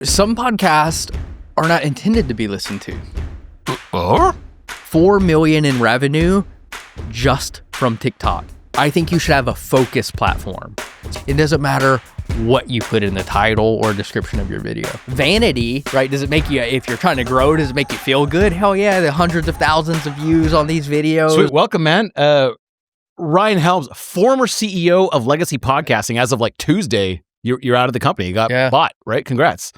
Some podcasts are not intended to be listened to. Or? 4 million in revenue just from TikTok. I think you should have a focused platform. It doesn't matter what you put in the title or description of your video. Vanity, right? Does it make you, if you're trying to grow, does it make you feel good? Hell yeah, the hundreds of thousands of views on these videos. Sweet. Welcome, man. Ryan Helms, former CEO of Legacy Podcasting, as of like Tuesday, you're out of the company. You got bought, right? Congrats.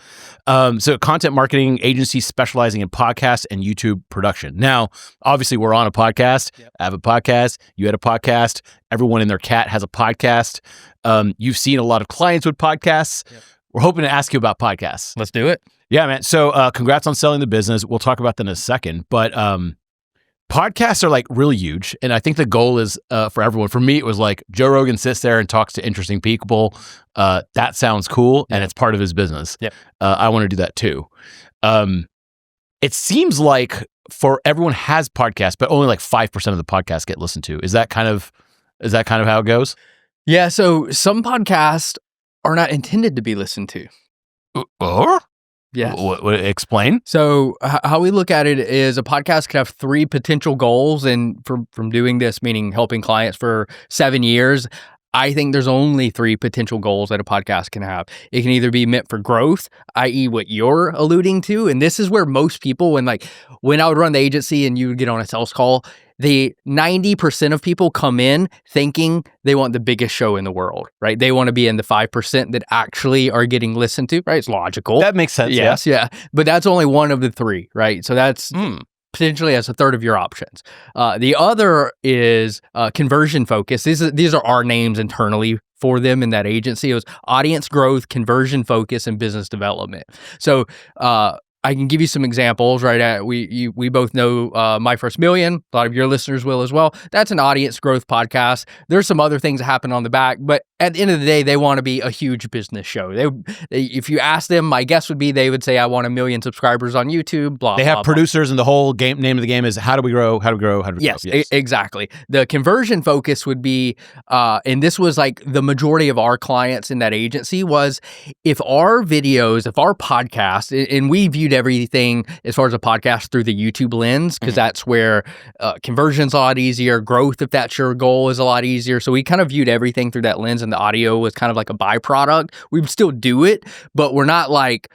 So content marketing agency specializing in podcast and YouTube production. Now, obviously, we're on a podcast. Yep. I have a podcast. You had a podcast. Everyone and their cat has a podcast. You've seen a lot of clients with podcasts. Yep. We're hoping to ask you about podcasts. Let's do it. Yeah, man. So congrats on selling the business. We'll talk about that in a second. But podcasts are like really huge. And I think the goal is for everyone. For me, it was like Joe Rogan sits there and talks to interesting people. That sounds cool. And it's part of his business. Yep. I want to do that too. It seems like for everyone has podcasts, but only like 5% of the podcasts get listened to. Is that kind of how it goes? Yeah. So some podcasts are not intended to be listened to. Or? Yeah. Explain. So how we look at it is a podcast could have 3 potential goals. And from doing this, meaning helping clients for 7 years, I think there's only 3 potential goals that a podcast can have. It can either be meant for growth, i.e. what you're alluding to. And this is where most people, when I would run the agency and you would get on a sales call, the 90% of people come in thinking they want the biggest show in the world, right? They want to be in the 5% that actually are getting listened to, right? It's logical. That makes sense. Yes, yeah. But that's only one of the 3, right? So that's potentially as a third of your options. The other is conversion focus. These are our names internally for them in that agency. It was audience growth, conversion focus, and business development. So I can give you some examples, right? We both know My First Million. A lot of your listeners will as well. That's an audience growth podcast. There's some other things that happen on the back, but at the end of the day, they want to be a huge business show. If you ask them, my guess would be they would say, I want 1 million subscribers on YouTube, blah, They blah, have producers and the whole name of the game is how do we grow, how do we grow, how do we grow? Yes, exactly. The conversion focus would be, and this was like the majority of our clients in that agency was if our videos, if our podcast, and we viewed everything as far as a podcast through the YouTube lens, because that's where conversion's a lot easier, growth, if that's your goal, is a lot easier. So we kind of viewed everything through that lens, and the audio was kind of like a byproduct. We would still do it, but we're not like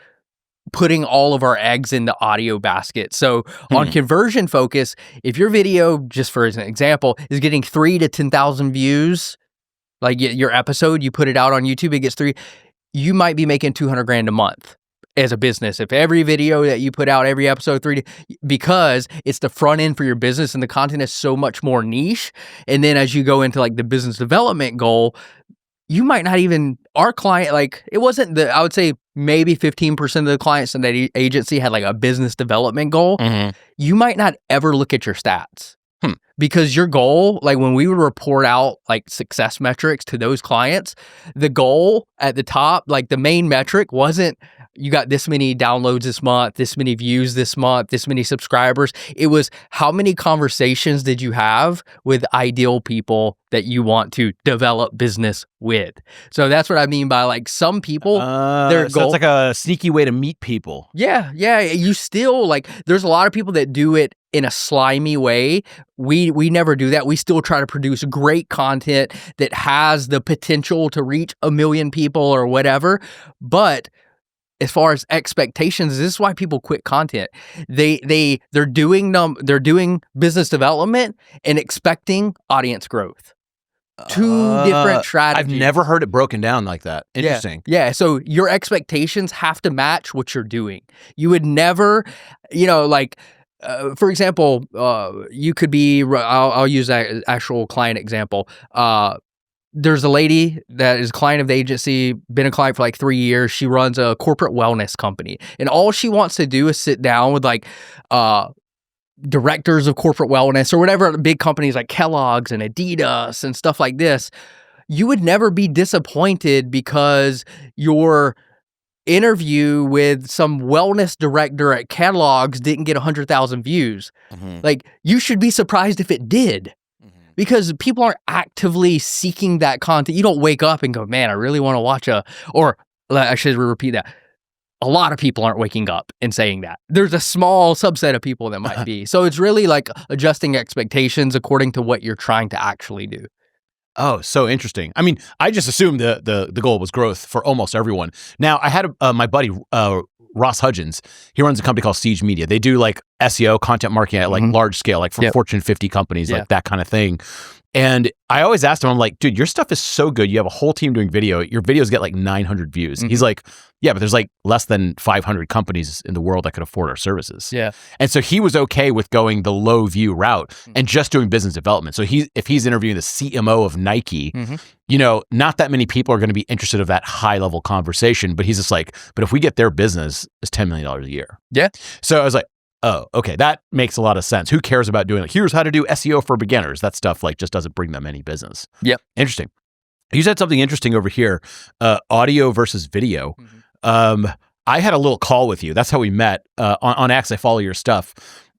putting all of our eggs in the audio basket. So on conversion focus, if your video, just for an example, is getting 3 to 10,000 views, like your episode, you put it out on YouTube, it gets 3, you might be making $200,000 a month as a business. If every video that you put out, every episode, because it's the front end for your business and the content is so much more niche. And then as you go into like the business development goal, you might not even, our client, like it wasn't I would say maybe 15% of the clients in that agency had like a business development goal. You might not ever look at your stats because your goal, like when we would report out like success metrics to those clients, the goal at the top, like the main metric wasn't you got this many downloads this month, this many views this month, this many subscribers. It was how many conversations did you have with ideal people that you want to develop business with. So that's what I mean by like some people, their goal. So it's like a sneaky way to meet people. Yeah. You still like, there's a lot of people that do it in a slimy way. We never do that. We still try to produce great content that has the potential to reach 1 million people or whatever. But as far as expectations, this is why people quit content. They're doing business development and expecting audience growth. 2 different strategies. I've never heard it broken down like that. Interesting. Yeah. So your expectations have to match what you're doing. You would never, for example, you could be, I'll use that actual client example. There's a lady that is a client of the agency, been a client for like 3 years. She runs a corporate wellness company. And all she wants to do is sit down with like directors of corporate wellness or whatever big companies like Kellogg's and Adidas and stuff like this. You would never be disappointed because your interview with some wellness director at Kellogg's didn't get 100,000 views. Like you should be surprised if it did. Because people aren't actively seeking that content. You don't wake up and go, man, I really want to watch or I should repeat that. a lot of people aren't waking up and saying that. There's a small subset of people that might be. So it's really like adjusting expectations according to what you're trying to actually do. Oh, so interesting. I mean, I just assumed the goal was growth for almost everyone. Now, I had my buddy Ross Hudgens. He runs a company called Siege Media. They do like SEO, content marketing at like large scale, like for Fortune 50 companies, like that kind of thing. And I always asked him, I'm like, dude, your stuff is so good. You have a whole team doing video. Your videos get like 900 views. He's like, yeah, but there's like less than 500 companies in the world that could afford our services. Yeah. And so he was okay with going the low view route and just doing business development. So if he's interviewing the CMO of Nike, you know, not that many people are going to be interested of that high level conversation, but he's just like, but if we get their business, it's $10 million a year. Yeah. So I was like, oh, okay, that makes a lot of sense. Who cares about doing like, here's how to do SEO for beginners? That stuff like just doesn't bring them any business. Yep. Interesting. You said something interesting over here, audio versus video. I had a little call with you. That's how we met on X. I follow your stuff.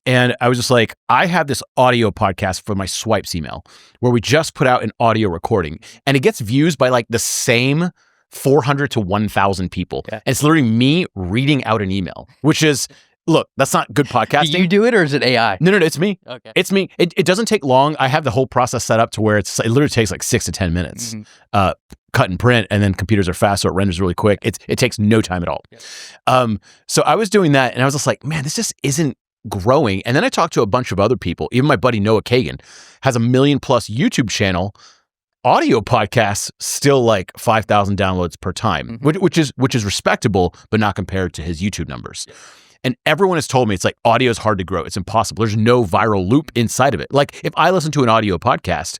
And I was just like, I have this audio podcast for my Swipes email where we just put out an audio recording and it gets views by like the same 400 to 1,000 people. Yeah. And it's literally me reading out an email, which is, look, that's not good podcasting. Do you do it or is it AI? No, it's me. Okay. It's me. It doesn't take long. I have the whole process set up to where it literally takes like 6 to 10 minutes. Cut and print, and then computers are fast, so it renders really quick. It takes no time at all. Yeah. So I was doing that, and I was just like, man, this just isn't growing. And then I talked to a bunch of other people. Even my buddy Noah Kagan has a 1 million+ YouTube channel. Audio podcasts still like 5,000 downloads per time, which is respectable, but not compared to his YouTube numbers. Yeah. And everyone has told me it's like audio is hard to grow. It's impossible. There's no viral loop inside of it. Like if I listen to an audio podcast,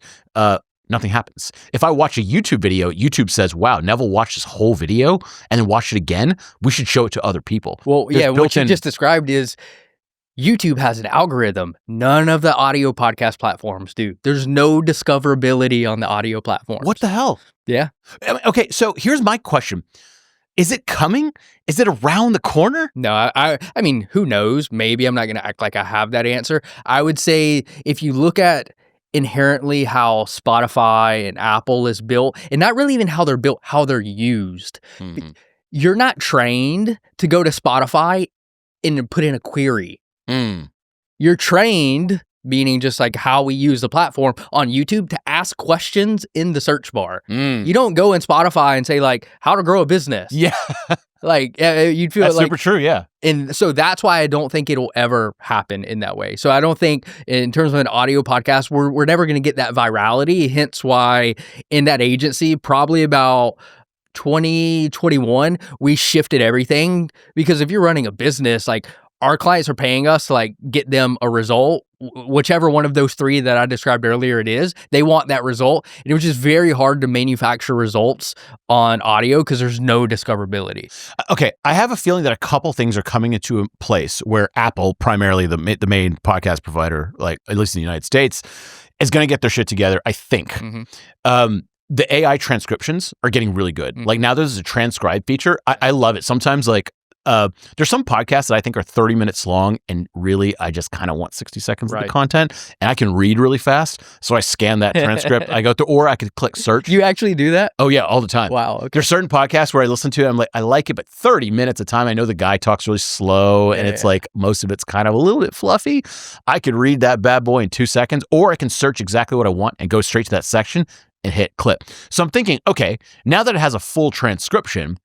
nothing happens. If I watch a YouTube video, YouTube says, wow, Neville watched this whole video and then watched it again. We should show it to other people. Well, yeah, what you just described is YouTube has an algorithm. None of the audio podcast platforms do. There's no discoverability on the audio platforms. What the hell? Yeah. Okay, so here's my question. Is it coming? Is it around the corner? No, I mean, who knows? Maybe. I'm not going to act like I have that answer. I would say if you look at inherently how Spotify and Apple is built, and not really even how they're built, how they're used. You're not trained to go to Spotify and put in a query. You're trained, meaning just like how we use the platform on YouTube, to ask questions in the search bar. You don't go in Spotify and say like, how to grow a business. Yeah. Like you'd feel that's like super true. Yeah. And so that's why I don't think it'll ever happen in that way. So I don't think in terms of an audio podcast, we're never going to get that virality. Hence why in that agency, probably about 2021, we shifted everything, because if you're running a business, like our clients are paying us to like get them a result, whichever one of those three that I described earlier it is, they want that result. And it was just very hard to manufacture results on audio because there's no discoverability. Okay, I have a feeling that a couple things are coming into a place where Apple, primarily the main podcast provider, like at least in the United States, is going to get their shit together, I think. The AI transcriptions are getting really good. Like now there's a transcribe feature. I love it. Sometimes like there's some podcasts that I think are 30 minutes long, and really I just kind of want 60 seconds of the content, and I can read really fast. So I scan that transcript. I go through, or I could click search. You actually do that? Oh yeah, all the time. Wow. Okay. There's certain podcasts where I listen to it, I'm like, I like it, but 30 minutes a time. I know the guy talks really slow, and it's like most of it's kind of a little bit fluffy. I could read that bad boy in 2 seconds, or I can search exactly what I want and go straight to that section and hit clip. So I'm thinking, okay, now that it has a full transcription,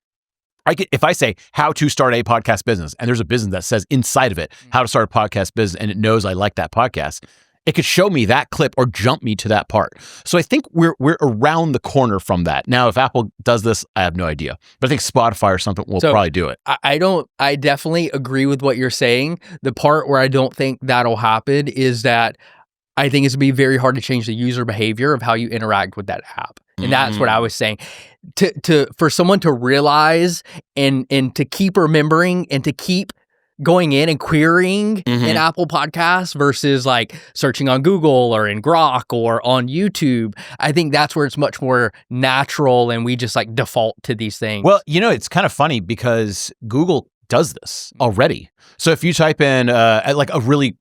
if I say how to start a podcast business, and there's a business that says inside of it, how to start a podcast business, and it knows I like that podcast, it could show me that clip or jump me to that part. So I think we're around the corner from that. Now, if Apple does this, I have no idea. But I think Spotify or something will probably do it. I definitely agree with what you're saying. The part where I don't think that'll happen is that I think it's going to be very hard to change the user behavior of how you interact with that app. And that's what I was saying. For someone to realize and to keep remembering and to keep going in and querying in Apple Podcasts versus like searching on Google or in Grok or on YouTube, I think that's where it's much more natural and we just like default to these things. Well, you know, it's kind of funny because Google does this already. So if you type in like a really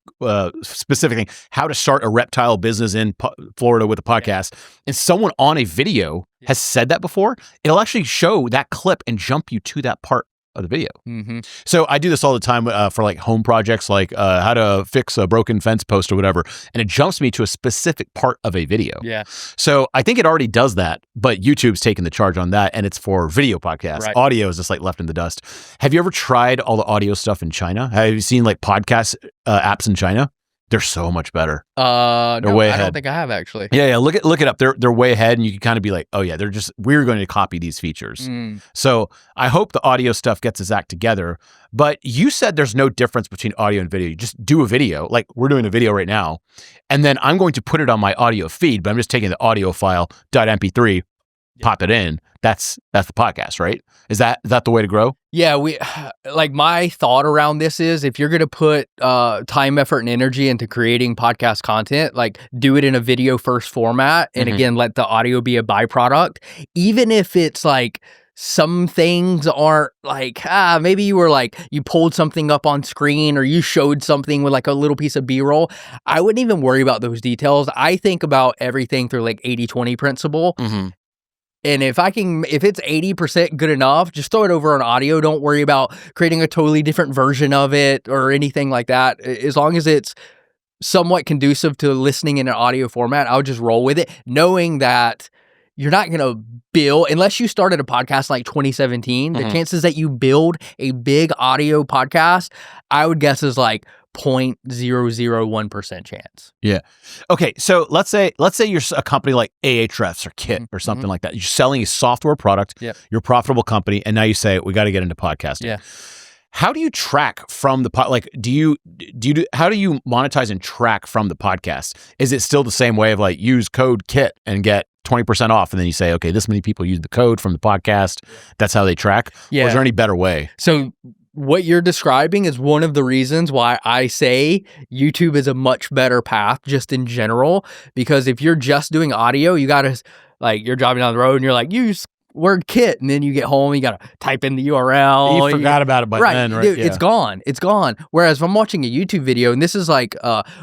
specific thing, how to start a reptile business in Florida with a podcast, and someone on a video has said that before, it'll actually show that clip and jump you to that part of the video. Mm-hmm. So I do this all the time for like home projects, like how to fix a broken fence post or whatever. And it jumps me to a specific part of a video. Yeah. So I think it already does that, but YouTube's taking the charge on that. And it's for video podcasts. Right. Audio is just like left in the dust. Have you ever tried all the audio stuff in China? Have you seen like podcast apps in China? They're so much better. No, way I ahead. don't think I have actually. Yeah. Look it up. They're way ahead, and you can kind of be like, oh yeah, we're going to copy these features. So I hope the audio stuff gets its act together. But you said there's no difference between audio and video. You just do a video, like we're doing a video right now, and then I'm going to put it on my audio feed. But I'm just taking the audio file .mp3, pop it in. That's the podcast, right? Is that the way to grow? Yeah, like my thought around this is if you're going to put time, effort, and energy into creating podcast content, like do it in a video first format. And again, let the audio be a byproduct. Even if it's like some things aren't like, maybe you pulled something up on screen or you showed something with like a little piece of B-roll. I wouldn't even worry about those details. I think about everything through like 80-20 principle. And if it's 80% good enough, just throw it over on audio. Don't worry about creating a totally different version of it or anything like that. As long as it's somewhat conducive to listening in an audio format, I'll just roll with it, knowing that you're not going to build, unless you started a podcast like 2017, the chances that you build a big audio podcast, I would guess is like 0.001% chance. Yeah. Okay. So let's say you're a company like Ahrefs or Kit or something like that. You're selling a software product. Yep. You're a profitable company, and now you say we got to get into podcasting. Yeah. How do you track from the how do you monetize and track from the podcast? Is it still the same way of like use code KIT and get 20% off, and then you say, okay, this many people use the code from the podcast. That's how they track. Yeah. Or is there any better way? So what you're describing is one of the reasons why I say YouTube is a much better path just in general, because if you're just doing audio, you got to like, you're driving down the road and you're like, use word KIT, and then you get home, you got to type in the URL. You forgot about it by then, right? Dude, yeah. It's gone. Whereas if I'm watching a YouTube video, and this is like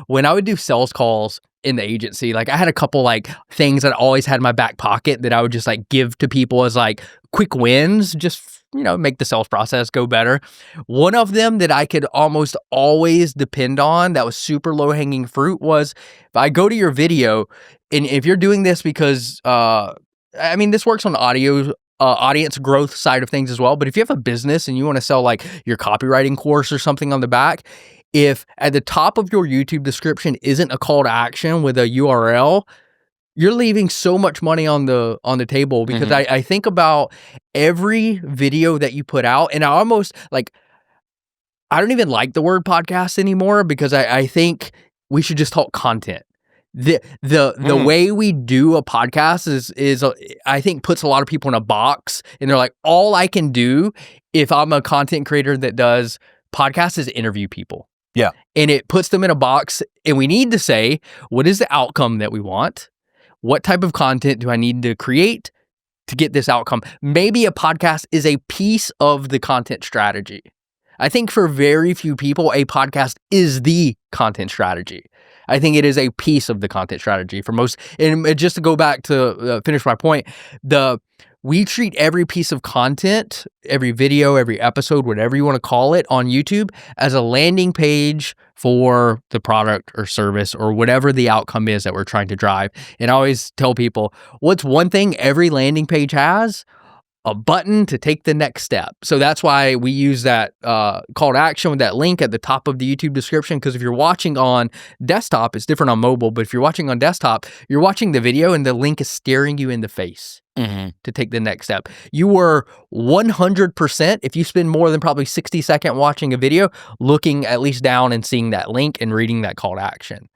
when I would do sales calls in the agency, like I had a couple like things that I always had in my back pocket that I would just like give to people as like quick wins, just make the sales process go better. One of them that I could almost always depend on that was super low hanging fruit was if I go to your video, and if you're doing this because this works on audio audience growth side of things as well. But if you have a business and you want to sell like your copywriting course or something on the back, if at the top of your YouTube description isn't a call to action with a URL, you're leaving so much money on the table, because I think about every video that you put out, and I almost like, I don't even like the word podcast anymore, because I think we should just talk content. The way we do a podcast is I think puts a lot of people in a box, and they're like, all I can do if I'm a content creator that does podcasts is interview people. Yeah. And it puts them in a box, and we need to say, what is the outcome that we want? What type of content do I need to create to get this outcome? Maybe a podcast is a piece of the content strategy. I think for very few people, a podcast is the content strategy. I think it is a piece of the content strategy for most. And just to go back to finish my point, we treat every piece of content, every video, every episode, whatever you want to call it on YouTube, as a landing page for the product or service or whatever the outcome is that we're trying to drive. And I always tell people, what's one thing every landing page has? A button to take the next step. So that's why we use that call to action with that link at the top of the YouTube description. Because if you're watching on desktop, it's different on mobile. But if you're watching on desktop, you're watching the video and the link is staring you in the face to take the next step. You were 100%, if you spend more than probably 60 seconds watching a video, looking at least down and seeing that link and reading that call to action.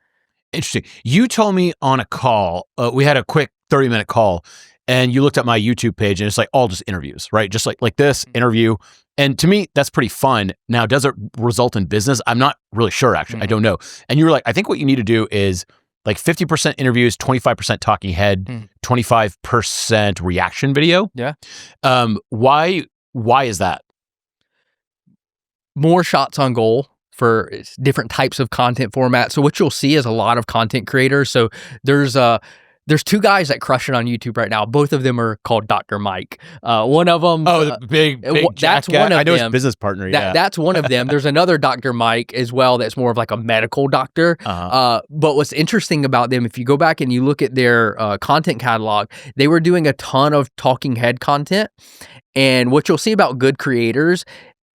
Interesting. You told me on a call, we had a quick 30-minute call, and you looked at my YouTube page, and it's like all just interviews, right? Just like this interview. And to me, that's pretty fun. Now, does it result in business? I'm not really sure, actually. I don't know. And you were like, I think what you need to do is like 50% interviews, 25% talking head, 25% reaction video. Yeah. Why is that? More shots on goal for different types of content formats. So what you'll see is a lot of content creators. So there's There's two guys that crush it on YouTube right now. Both of them are called Dr. Mike. One of them. The big that's guy. one of I know them. his business partner. Yeah. That's one of them. There's another Dr. Mike as well that's more of like a medical doctor. But what's interesting about them, if you go back and you look at their content catalog, they were doing a ton of talking head content. And what you'll see about good creators,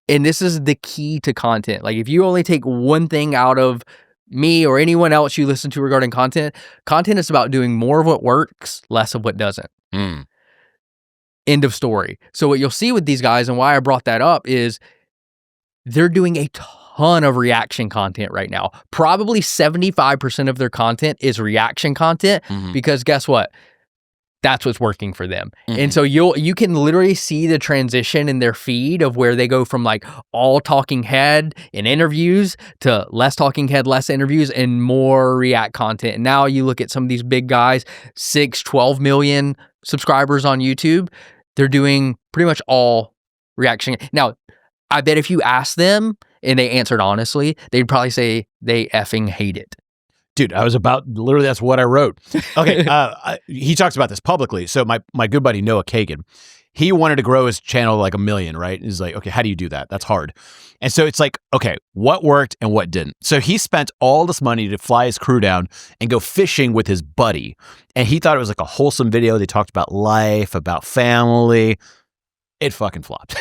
and this is the key to content. Like if you only take one thing out of me or anyone else you listen to regarding content is about doing more of what works, less of what doesn't. End of story. So what you'll see with these guys, and why I brought that up, is they're doing a ton of reaction content right now. Probably 75% of their content is reaction content because guess what? That's what's working for them. And so you can literally see the transition in their feed of where they go from like all talking head in interviews to less talking head, less interviews, and more react content. And now you look at some of these big guys, 12 million subscribers on YouTube. They're doing pretty much all reaction. Now, I bet if you ask them and they answered honestly, they'd probably say they effing hate it. Dude, literally that's what I wrote. Okay, he talks about this publicly. So my good buddy Noah Kagan, he wanted to grow his channel like 1 million, right? He's like, okay, how do you do that? That's hard. And so it's like, okay, what worked and what didn't? So he spent all this money to fly his crew down and go fishing with his buddy. And he thought it was like a wholesome video. They talked about life, about family. It fucking flopped.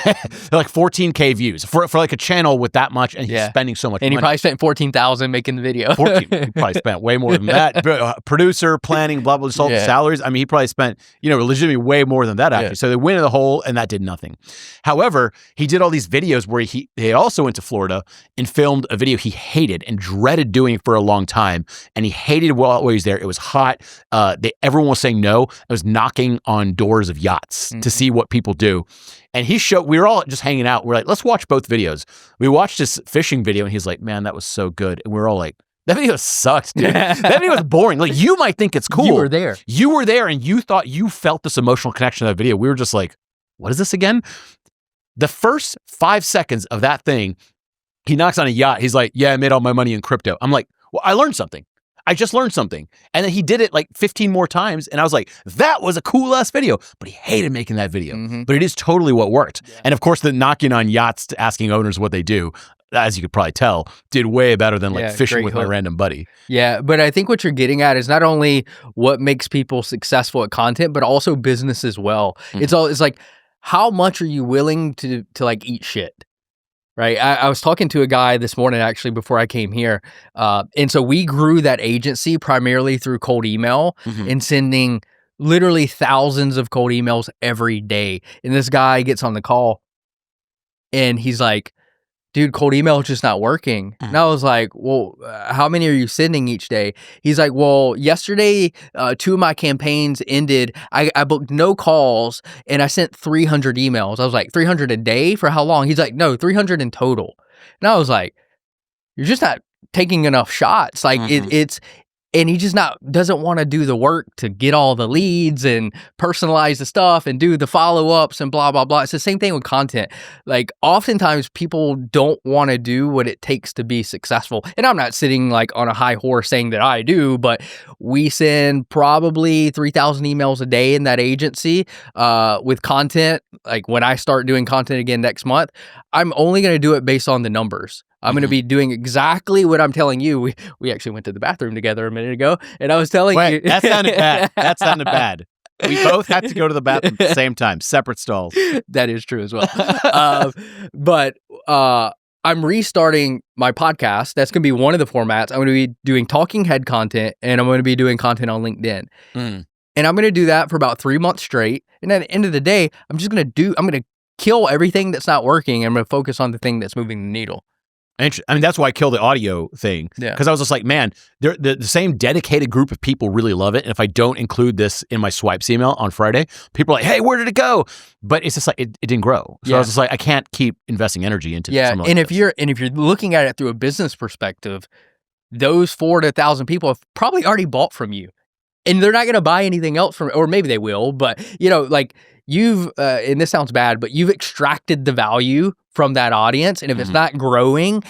Like 14K views for like a channel with that much, and he's spending so much money. And he probably spent $14,000 making the video. 14. He probably spent way more than that. Producer, planning, blah, blah, blah, salaries. I mean, he probably spent, legitimately way more than that, actually. So they went in the hole, and that did nothing. However, he did all these videos where he also went to Florida and filmed a video he hated and dreaded doing for a long time. And he hated while he was there. It was hot. Everyone was saying no. It was knocking on doors of yachts to see what people do. And we were all just hanging out. We're like, let's watch both videos. We watched this fishing video, and he's like, man, that was so good. And we're all like, that video sucked, dude. That video was boring. Like, you might think it's cool. You were there. You were there, and you thought you felt this emotional connection to that video. We were just like, what is this again? The first 5 seconds of that thing, he knocks on a yacht. He's like, yeah, I made all my money in crypto. I'm like, well, I learned something. I just learned something. And then he did it like 15 more times. And I was like, that was a cool ass video. But he hated making that video. But it is totally what worked. Yeah. And of course, the knocking on yachts to asking owners what they do, as you could probably tell, did way better than like fishing with my random buddy. Yeah. But I think what you're getting at is not only what makes people successful at content, but also business as well. It's like, how much are you willing to like eat shit? Right. I was talking to a guy this morning, actually, before I came here. And so we grew that agency primarily through cold email and sending literally thousands of cold emails every day. And this guy gets on the call and he's like, dude, cold email is just not working. And I was like, well, how many are you sending each day? He's like, well, yesterday, 2 of my campaigns ended. I booked no calls and I sent 300 emails. I was like, 300 a day for how long? He's like, no, 300 in total. And I was like, you're just not taking enough shots. Like and he just doesn't want to do the work to get all the leads and personalize the stuff and do the follow-ups and blah, blah, blah. It's the same thing with content. Like oftentimes people don't want to do what it takes to be successful. And I'm not sitting like on a high horse saying that I do, but we send probably 3,000 emails a day in that agency with content. Like when I start doing content again next month, I'm only going to do it based on the numbers. I'm going to be doing exactly what I'm telling you. We actually went to the bathroom together a minute ago, and I was telling you. That sounded bad. That sounded bad. We both had to go to the bathroom at the same time, separate stalls. That is true as well. But I'm restarting my podcast. That's going to be one of the formats. I'm going to be doing talking head content, and I'm going to be doing content on LinkedIn. And I'm going to do that for about 3 months straight. And at the end of the day, I'm going to kill everything that's not working. I'm going to focus on the thing that's moving the needle. I mean, that's why I killed the audio thing. Yeah. Because I was just like, man, the same dedicated group of people really love it. And if I don't include this in my swipes email on Friday, people are like, hey, where did it go? But it's just like, it didn't grow. So I was just like, I can't keep investing energy into something like this. If you're looking at it through a business perspective, those 4 to 1,000 people have probably already bought from you. And they're not going to buy anything else from, or maybe they will, but like you've, and this sounds bad, but you've extracted the value from that audience. And if it's not growing,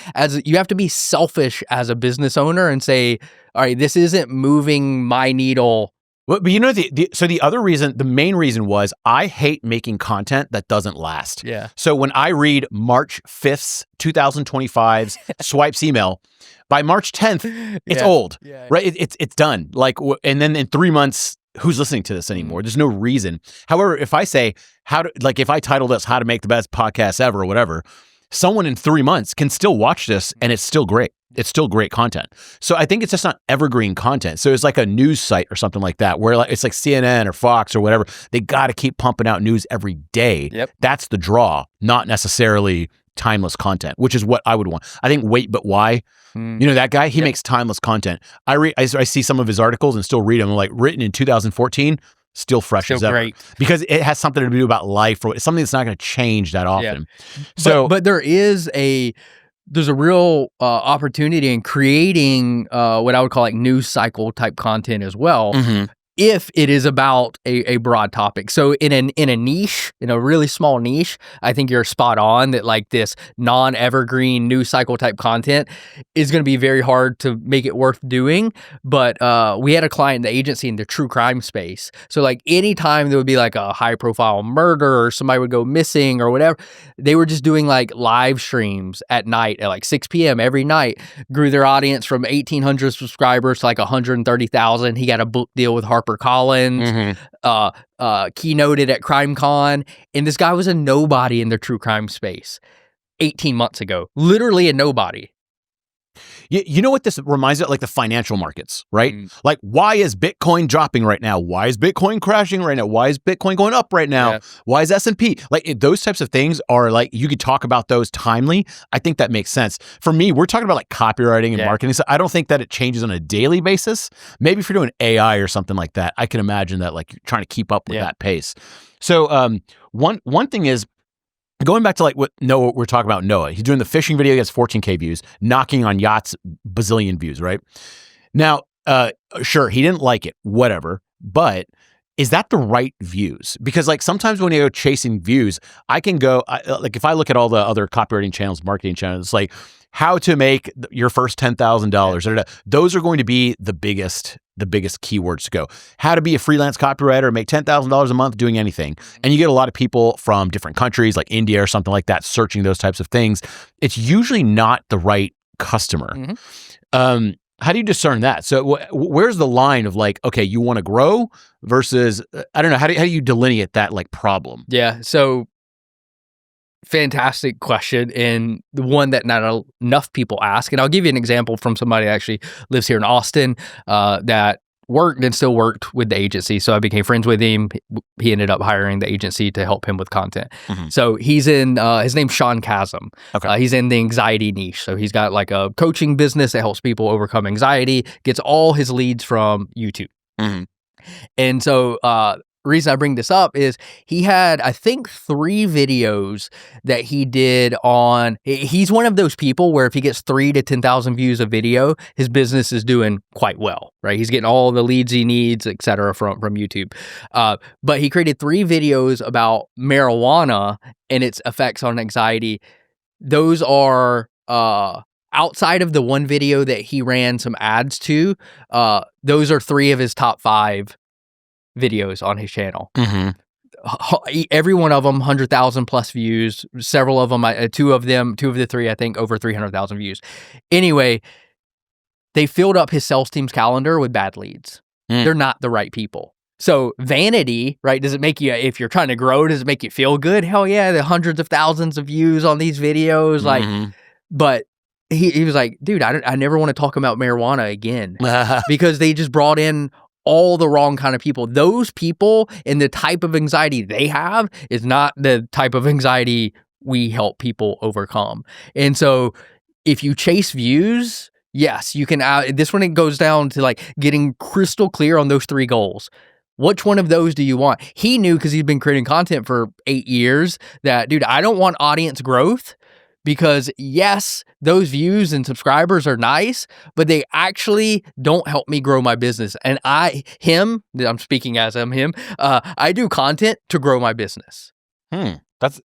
you have to be selfish as a business owner and say, all right, this isn't moving my needle Well, but you know, so the other reason, the main reason was I hate making content that doesn't last. Yeah. So when I read March 5th, 2025's swipes email, by March 10th, it's old, right? It's done. Like, and then in 3 months, who's listening to this anymore? There's no reason. However, if I say if I title this "How to Make the Best Podcast Ever" or whatever, someone in 3 months can still watch this and it's still great. It's still great content. So I think it's just not evergreen content. So it's like a news site or something like that, where it's like CNN or Fox or whatever. They got to keep pumping out news every day. Yep. That's the draw, not necessarily timeless content, which is what I would want. I think Wait But Why, you know that guy? He makes timeless content. I see some of his articles and still read them. Like, written in 2014, still fresh as ever. Great. Because it has something to do about life, or it's something that's not going to change that often. Yeah. So, but there's a real opportunity in creating what I would call like news cycle type content as well. If it is about a broad topic. So in a niche, in a really small niche, I think you're spot on that like this non-evergreen news cycle type content is going to be very hard to make it worth doing. But we had a client in the agency in the true crime space. So like anytime there would be like a high profile murder or somebody would go missing or whatever, they were just doing like live streams at night at like 6 p.m. every night, grew their audience from 1,800 subscribers to like 130,000. He got a book deal with Harper Collins, keynoted at CrimeCon, and this guy was a nobody in the true crime space 18 months ago, literally a nobody. You know what this reminds me of? Like the financial markets, right? Like, why is Bitcoin dropping right now? Why is Bitcoin crashing right now? Why is Bitcoin going up right now? Yeah. Why is S&P? Like, those types of things are like, you could talk about those timely. I think that makes sense. For me, we're talking about like copywriting and marketing. So I don't think that it changes on a daily basis. Maybe if you're doing AI or something like that, I can imagine that like you're trying to keep up with that pace. So one thing is, going back to like what Noah, we're talking about Noah. He's doing the fishing video. He has 14K views, knocking on yachts, bazillion views, right? Now, sure, he didn't like it, whatever. But is that the right views? Because like sometimes when you go chasing views, I can go, like if I look at all the other copywriting channels, marketing channels, it's like how to make your first $10,000. Those are going to be the biggest keywords to go. How to be a freelance copywriter, make $10,000 a month doing anything. And you get a lot of people from different countries like India or something like that searching those types of things. It's usually not the right customer. How do you discern that? So where's the line of like, okay, you want to grow versus, I don't know, how do you delineate that like problem? Yeah. So fantastic question, and the one that not enough people ask. And I'll give you an example from somebody that actually lives here in Austin that worked and still worked with the agency. So I became friends with him. He ended up hiring the agency to help him with content. So he's in, his name's Sean Chasm. Okay. He's in the anxiety niche. So he's got like a coaching business that helps people overcome anxiety, gets all his leads from YouTube. And so reason I bring this up is he had, I think, 3 videos that he did on, he's one of those people where if he gets 3 to 10,000 views a video, his business is doing quite well, right? He's getting all the leads he needs, et cetera, from YouTube. But he created 3 videos about marijuana and its effects on anxiety. Those are, outside of the one video that he ran some ads to, those are 3 of his top 5 videos on his channel. Every one of them 100,000 plus views. Several of them, two of the 3, I think, over 300,000 views. Anyway, they filled up his sales team's calendar with bad leads. They're not the right people. So vanity, right? Does it make you, if you're trying to grow, does it make you feel good? Hell yeah, the hundreds of thousands of views on these videos, like, but he was like, dude, I never want to talk about marijuana again because they just brought in all the wrong kind of people. Those people and the type of anxiety they have is not the type of anxiety we help people overcome. And so if you chase views, yes, you can, this one, it goes down to like getting crystal clear on those 3 goals. Which one of those do you want? He knew, because he's been creating content for 8 years, that, dude, I don't want audience growth. Because yes, those views and subscribers are nice, but they actually don't help me grow my business. And I'm speaking as him, I do content to grow my business. That's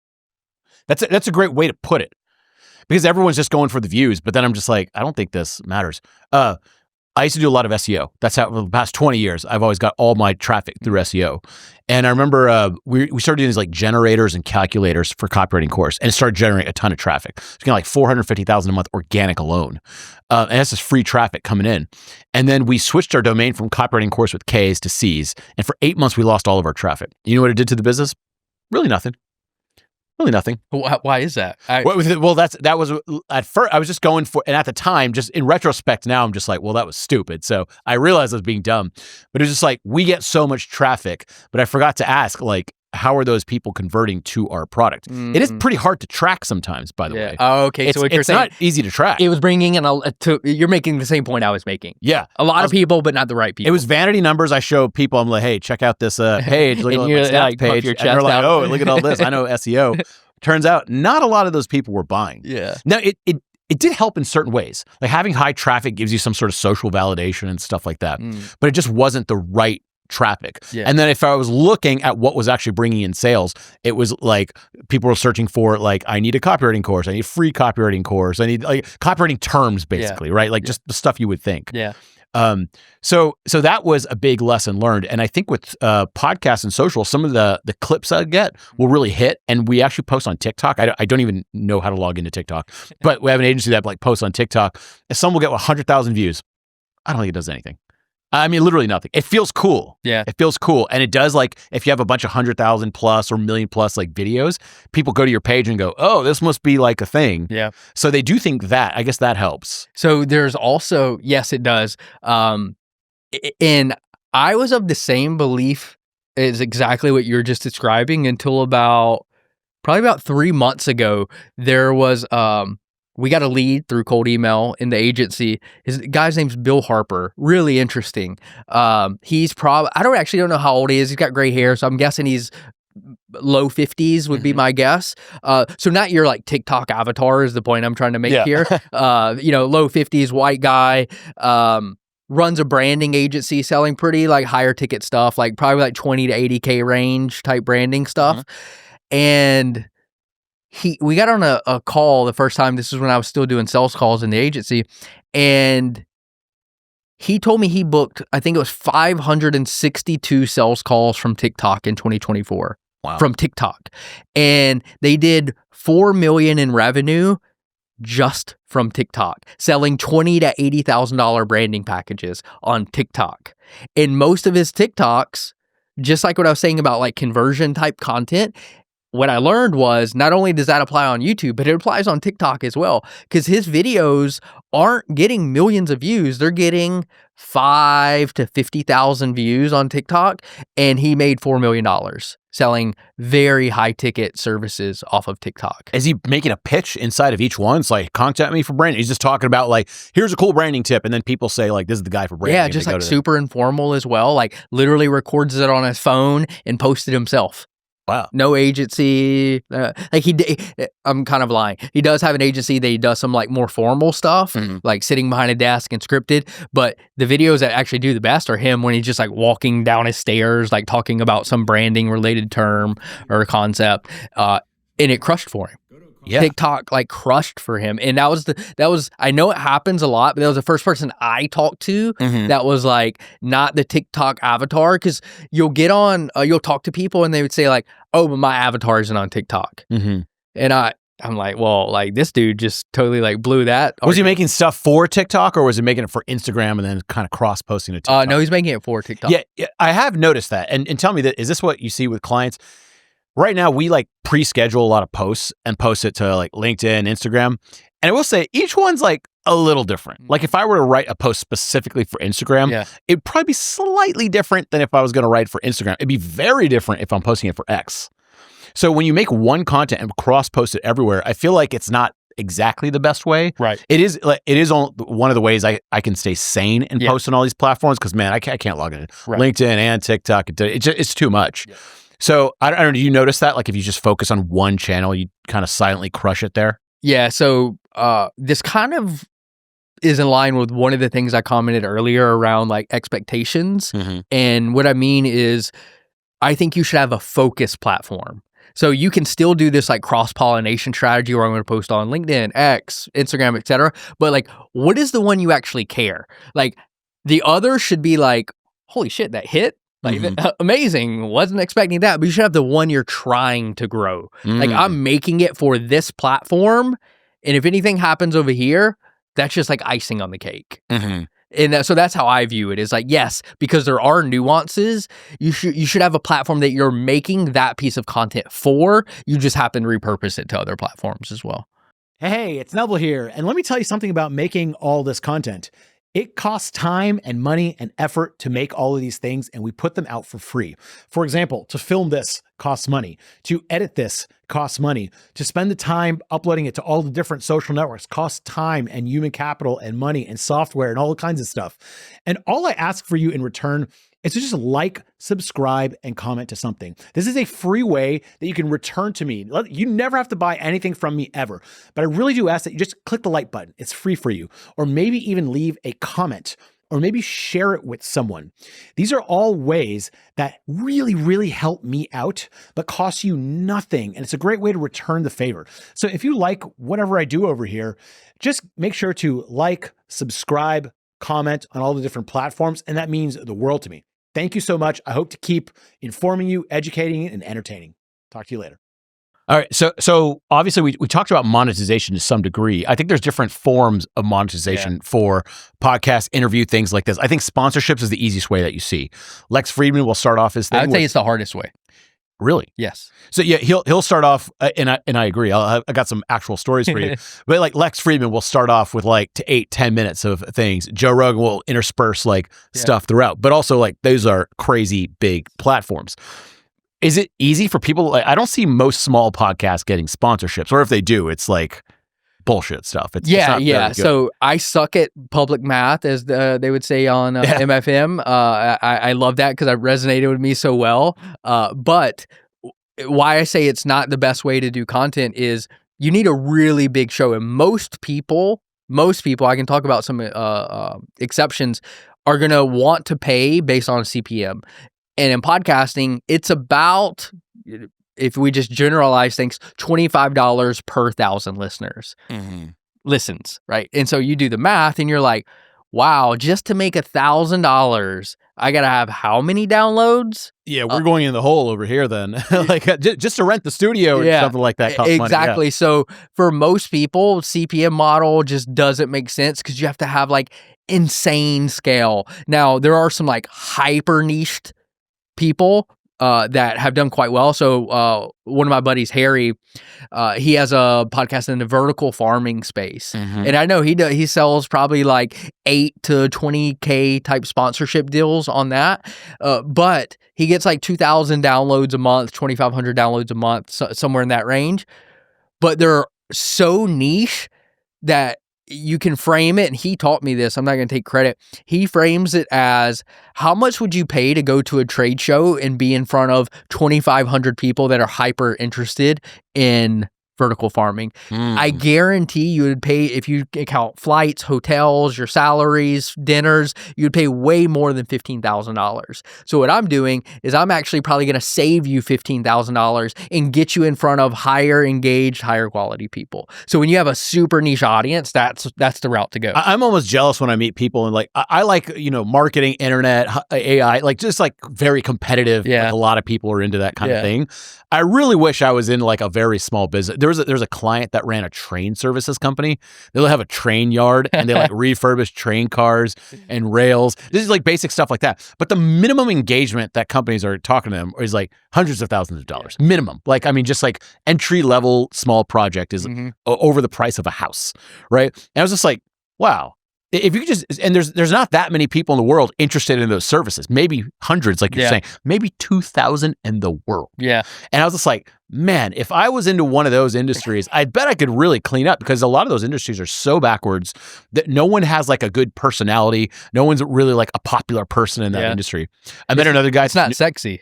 a great way to put it, because everyone's just going for the views. But then I'm just like, I don't think this matters. I used to do a lot of SEO. That's how, for the past 20 years, I've always got all my traffic through SEO. And I remember we started doing these like generators and calculators for copywriting course, and it started generating a ton of traffic. It's getting like 450,000 a month organic alone. And that's just free traffic coming in. And then we switched our domain from copywriting course with K's to C's. And for 8 months, we lost all of our traffic. You know what it did to the business? Really nothing. Really nothing. Why is that? Well, that was at first I was just going for, and at the time, just in retrospect, now I'm just like, well, that was stupid. So I realized I was being dumb, but it was just like, we get so much traffic, but I forgot to ask, like, how are those people converting to our product? It is pretty hard to track sometimes, by the way. Oh, okay. So what you're saying, it's not easy to track. It was bringing in you're making the same point I was making. Yeah. A lot of people, but not the right people. It was vanity numbers. I show people, I'm like, hey, check out this page. Look at my stats page. And they're like, oh, look at all this. I know SEO. Turns out not a lot of those people were buying. Yeah. Now, it did help in certain ways. Like having high traffic gives you some sort of social validation and stuff like that. But it just wasn't the right traffic. Yeah. And then if I was looking at what was actually bringing in sales, it was like people were searching for like, I need a copywriting course. I need a free copywriting course. I need like copywriting terms, basically, right? Like just the stuff you would think. Yeah. So that was a big lesson learned. And I think with podcasts and social, some of the clips I get will really hit. And we actually post on TikTok. I don't even know how to log into TikTok, but we have an agency that like posts on TikTok. If someone will get 100,000 views, I don't think it does anything. I mean, literally nothing. It feels cool. Yeah. It feels cool. And it does, like, if you have a bunch of 100,000 plus or million plus like videos, people go to your page and go, oh, this must be like a thing. Yeah. So they do think that. I guess that helps. So there's also, yes, it does. And I was of the same belief as exactly what you're just describing until probably about 3 months ago. There was, we got a lead through cold email in the agency. His guy's name's Bill Harper. Really interesting. He's probably, I don't know how old he is. He's got gray hair, so I'm guessing he's low 50s would be my guess. So not your like TikTok avatar is the point I'm trying to make here. Low 50s, white guy, runs a branding agency selling pretty like higher ticket stuff, like probably like 20 to 80K range type branding stuff. And we got on a call the first time. This is when I was still doing sales calls in the agency. And he told me he booked, I think it was 562 sales calls from TikTok in 2024. Wow. From TikTok. And they did 4 million in revenue just from TikTok, selling $20,000 to $80,000 branding packages on TikTok. And most of his TikToks, just like what I was saying about like conversion type content, what I learned was not only does that apply on YouTube, but it applies on TikTok as well, because his videos aren't getting millions of views. They're getting 5 to 50,000 views on TikTok, and he made $4 million selling very high ticket services off of TikTok. Is he making a pitch inside of each one? It's like, contact me for branding. He's just talking about like, here's a cool branding tip. And then people say like, this is the guy for branding. Yeah, just like super informal as well. Like literally records it on his phone and posts it himself. Wow. No agency. I'm kind of lying. He does have an agency that he does some like more formal stuff, like sitting behind a desk and scripted. But the videos that actually do the best are him when he's just like walking down his stairs, like talking about some branding related term or concept. And it crushed for him. Yeah. TikTok like crushed for him. And that was, I know it happens a lot, but that was the first person I talked to that was like not the TikTok avatar. Cause you'll get on, you'll talk to people and they would say like, oh, but my avatar isn't on TikTok. And I'm like, well, like this dude just totally like blew that. Was he making stuff for TikTok or was he making it for Instagram and then kind of cross posting to TikTok? No, he's making it for TikTok. Yeah, I have noticed that. And tell me that, is this what you see with clients? Right now, we like pre-schedule a lot of posts and post it to like LinkedIn, Instagram. And I will say each one's like a little different. Like if I were to write a post specifically for Instagram, it'd probably be slightly different than if I was going to write for Instagram. It'd be very different if I'm posting it for X. So when you make one content and cross-post it everywhere, I feel like it's not exactly the best way. Right. It is one of the ways I can stay sane and post on all these platforms because man, I can't log in. Right. LinkedIn and TikTok, it's too much. Yeah. So I don't know, do you notice that? Like if you just focus on one channel, you kind of silently crush it there? Yeah. So this kind of is in line with one of the things I commented earlier around like expectations. And what I mean is I think you should have a focus platform. So you can still do this like cross-pollination strategy where I'm going to post on LinkedIn, X, Instagram, etc. But like, what is the one you actually care? Like, The other should be like, holy shit, that hit. Like amazing. Wasn't expecting that. But you should have the one you're trying to grow. Like I'm making it for this platform. And if anything happens over here, that's just like icing on the cake. And so that's how I view it, is like, yes, because there are nuances, you should have a platform that you're making that piece of content for. You just happen to repurpose it to other platforms as well. Hey, it's Neville here. And let me tell you something about making all this content. It costs time and money and effort to make all of these things, and we put them out for free. For example, to film this costs money. To edit this costs money. To spend the time uploading it to all the different social networks costs time and human capital and money and software and all kinds of stuff. And all I ask for you in return is to just like, subscribe, and comment to something. This is a free way that you can return to me. You never have to buy anything from me ever, but I really do ask that you just click the like button. It's free for you. Or maybe even leave a comment, or maybe share it with someone. These are all ways that really, really help me out, but cost you nothing. And it's a great way to return the favor. So if you like whatever I do over here, just make sure to like, subscribe, comment on all the different platforms. And that means the world to me. Thank you so much. I hope to keep informing you, educating, and entertaining. Talk to you later. All right. So obviously we talked about monetization to some degree. I think there's different forms of monetization for podcasts, interview, things like this. I think sponsorships is the easiest way that you see. Lex Friedman will start off his thing. I would say it's the hardest way. Really? Yes. So yeah, he'll start off, and I agree. I got some actual stories for you. But like Lex Friedman will start off with like 8-10 minutes of things. Joe Rogan will intersperse like stuff throughout, but also like those are crazy big platforms. Is it easy for people? Like, I don't see most small podcasts getting sponsorships, or if they do, it's like bullshit stuff. It's not very good. So I suck at public math, as they would say on MFM. I love that because it resonated with me so well. But why I say it's not the best way to do content is you need a really big show. And most people, I can talk about some exceptions, are going to want to pay based on CPM. And in podcasting, it's about, if we just generalize things, $25 per 1,000 listeners. Listens, right? And so you do the math and you're like, wow, just to make $1,000, I got to have how many downloads? Yeah, we're going in the hole over here then. Like just to rent the studio or something like that costs exactly. money. Yeah. So for most people, CPM model just doesn't make sense because you have to have like insane scale. Now, there are some like hyper niched people that have done quite well. So one of my buddies, Harry, he has a podcast in the vertical farming space. And I know he sells probably like 8 to 20K type sponsorship deals on that. But he gets like 2,000 downloads a month, 2,500 downloads a month, somewhere in that range. But they're so niche that you can frame it, and he taught me this. I'm not going to take credit. He frames it as, how much would you pay to go to a trade show and be in front of 2,500 people that are hyper interested in vertical farming? I guarantee you would pay, if you count flights, hotels, your salaries, dinners, you'd pay way more than $15,000. So what I'm doing is I'm actually probably going to save you $15,000 and get you in front of higher engaged, higher quality people. So when you have a super niche audience, that's the route to go. I'm almost jealous when I meet people and like, I like, marketing, internet, AI, like just like very competitive. Yeah. Like a lot of people are into that kind of thing. I really wish I was in like a very small business. There's a client that ran a train services company. They'll have a train yard and they like refurbish train cars and rails. This is like basic stuff like that. But the minimum engagement that companies are talking to them is like hundreds of thousands of dollars minimum. Like, I mean, just like entry level small project is over the price of a house, right? And I was just like, wow. If you could just, and there's not that many people in the world interested in those services, maybe hundreds, like you're saying, maybe 2,000 in the world. Yeah. And I was just like, man, if I was into one of those industries, I bet I could really clean up, because a lot of those industries are so backwards that no one has like a good personality. No one's really like a popular person in that industry. I met another guy. It's not sexy.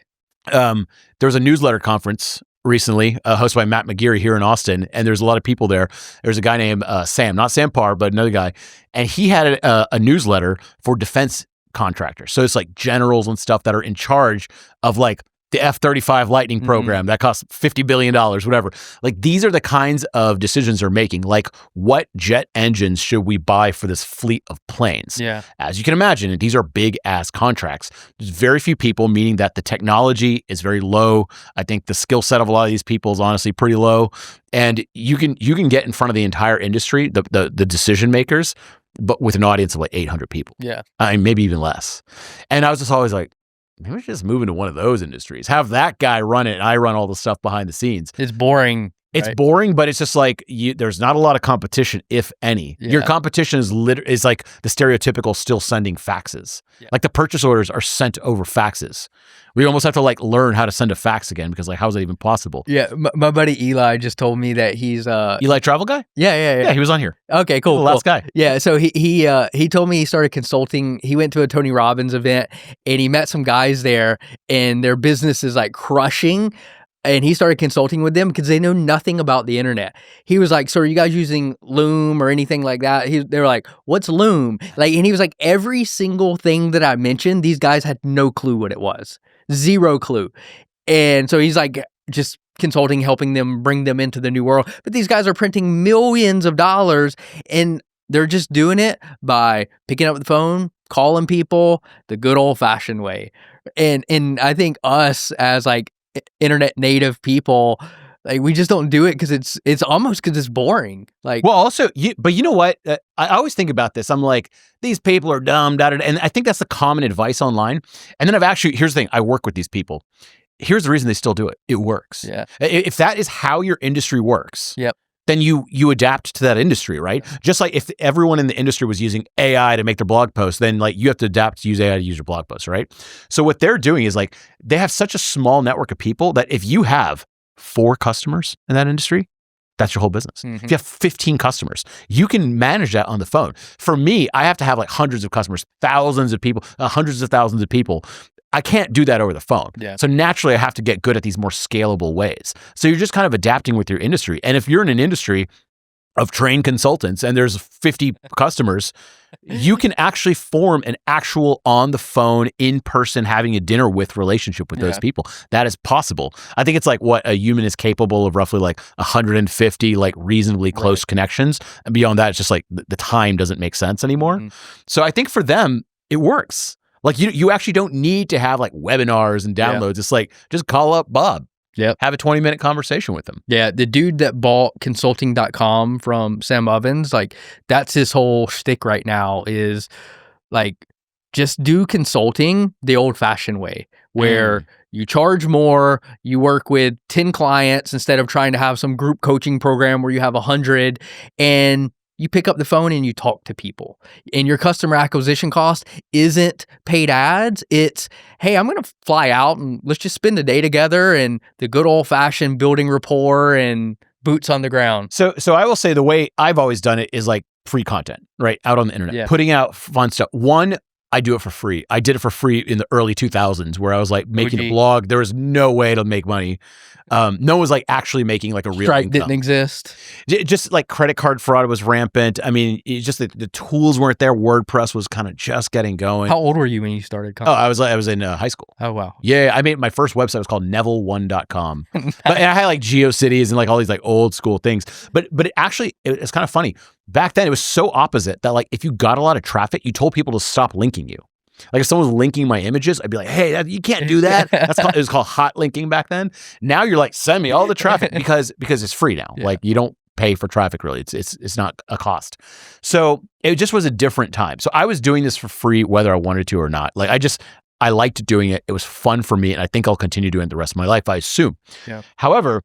There was a newsletter conference recently, hosted by Matt McGeary here in Austin, and there's a lot of people there. There's a guy named Sam, not Sam Parr, but another guy, and he had a newsletter for defense contractors. So it's like generals and stuff that are in charge of like the F-35 Lightning program that costs $50 billion, whatever. Like, these are the kinds of decisions they're making. Like, what jet engines should we buy for this fleet of planes? Yeah. As you can imagine, these are big ass contracts. There's very few people, meaning that the technology is very low. I think the skill set of a lot of these people is honestly pretty low. And you can get in front of the entire industry, the decision makers, but with an audience of like 800 people. Yeah. I mean, maybe even less. And I was just always like, maybe we should just move into one of those industries. Have that guy run it, and I run all the stuff behind the scenes. It's boring. It's right? boring, but it's just like there's not a lot of competition, if any. Yeah. Your competition is like the stereotypical still sending faxes. Yeah. Like the purchase orders are sent over faxes. We almost have to like learn how to send a fax again because like, how is that even possible? Yeah. My buddy Eli just told me that he's Eli Travel Guy? Yeah. He was on here. Okay, cool. The last guy. Yeah, so he told me he started consulting. He went to a Tony Robbins event and he met some guys there, and their business is like crushing. And he started consulting with them because they know nothing about the internet. He was like, "So are you guys using Loom or anything like that?" They were like, "What's Loom?" Like, and he was like, every single thing that I mentioned, these guys had no clue what it was, zero clue. And so he's like, just consulting, helping them, bring them into the new world. But these guys are printing millions of dollars, and they're just doing it by picking up the phone, calling people the good old fashioned way. And I think us as like internet native people, like, we just don't do it because it's almost because it's boring. Like, well, also, but you know what? I always think about this. I'm like, these people are dumb, and I think that's the common advice online. And then here's the thing: I work with these people. Here's the reason they still do it. It works. Yeah. If that is how your industry works, yep. then you adapt to that industry, right? Just like if everyone in the industry was using AI to make their blog posts, then like you have to adapt to use AI to use your blog posts, right? So what they're doing is like they have such a small network of people that if you have 4 customers in that industry, that's your whole business. Mm-hmm. If you have 15 customers, you can manage that on the phone. For me, I have to have like hundreds of customers, thousands of people, hundreds of thousands of people. I can't do that over the phone. Yeah. So naturally, I have to get good at these more scalable ways. So you're just kind of adapting with your industry. And if you're in an industry of trained consultants and there's 50 customers, you can actually form an actual on the phone, in person, having a dinner with relationship with those people. That is possible. I think it's like what a human is capable of, roughly like 150 like reasonably close connections. And beyond that, it's just like the time doesn't make sense anymore. Mm-hmm. So I think for them, it works. Like you actually don't need to have like webinars and downloads. Yeah. It's like, just call up Bob. Yep. Have a 20-minute conversation with him. Yeah. The dude that bought consulting.com from Sam Ovens, like, that's his whole shtick right now, is like, just do consulting the old fashioned way, where you charge more, you work with 10 clients instead of trying to have some group coaching program where you have 100, and you pick up the phone and you talk to people. And your customer acquisition cost isn't paid ads. It's, hey, I'm going to fly out and let's just spend a day together, and the good old fashioned building rapport and boots on the ground. So I will say the way I've always done it is like free content, right? Out on the internet, putting out fun stuff. One, I do it for free. I did it for free in the early 2000s where I was like making a blog. There was no way to make money. No one was like actually making like a real Stripe income. didn't exist. Just like credit card fraud was rampant. I mean, just the tools weren't there. WordPress was kind of just getting going. How old were you when you started? Oh, I was in high school. Oh, wow. Yeah, I made my first website was called Neville1.com. And I had like GeoCities and like all these like old school things. But it actually, it's kind of funny. Back then, it was so opposite that like if you got a lot of traffic, you told people to stop linking you. Like if someone was linking my images, I'd be like, hey, you can't do that. It was called hot linking back then. Now you're like, send me all the traffic because it's free now. Yeah. Like you don't pay for traffic really. It's not a cost. So it just was a different time. So I was doing this for free whether I wanted to or not. Like I liked doing it. It was fun for me, and I think I'll continue doing it the rest of my life, I assume. Yeah. However,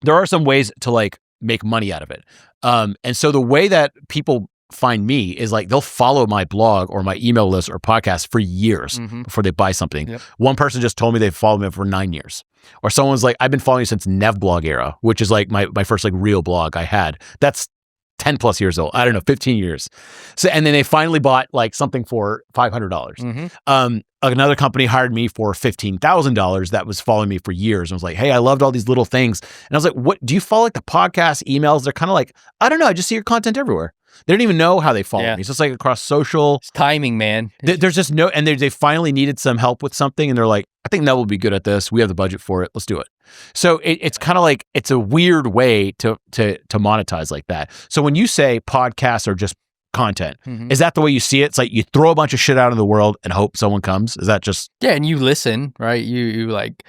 there are some ways to like make money out of it. And so the way that people find me is like they'll follow my blog or my email list or podcast for years before they buy something. Yep. One person just told me they've followed me for 9 years. Or someone's like, I've been following you since Nevblog era, which is like my first like real blog I had. That's 10 plus years old. I don't know, 15 years. So, and then they finally bought like something for $500. Another company hired me for $15,000 that was following me for years. And was like, hey, I loved all these little things. And I was like, what, do you follow like the podcast emails? They're kind of like, I don't know. I just see your content everywhere. They don't even know how they follow Yeah. me. It's just like across social. It's timing, man. There's just no, and they finally needed some help with something, and they're like, I think Nell will be good at this. We have the budget for it. Let's do it. So it's kind of like, it's a weird way to monetize like that. So when you say podcasts are just content, Mhm. is that the way you see it? It's like you throw a bunch of shit out in the world and hope someone comes. Is that just? Yeah, and you listen, right? You like,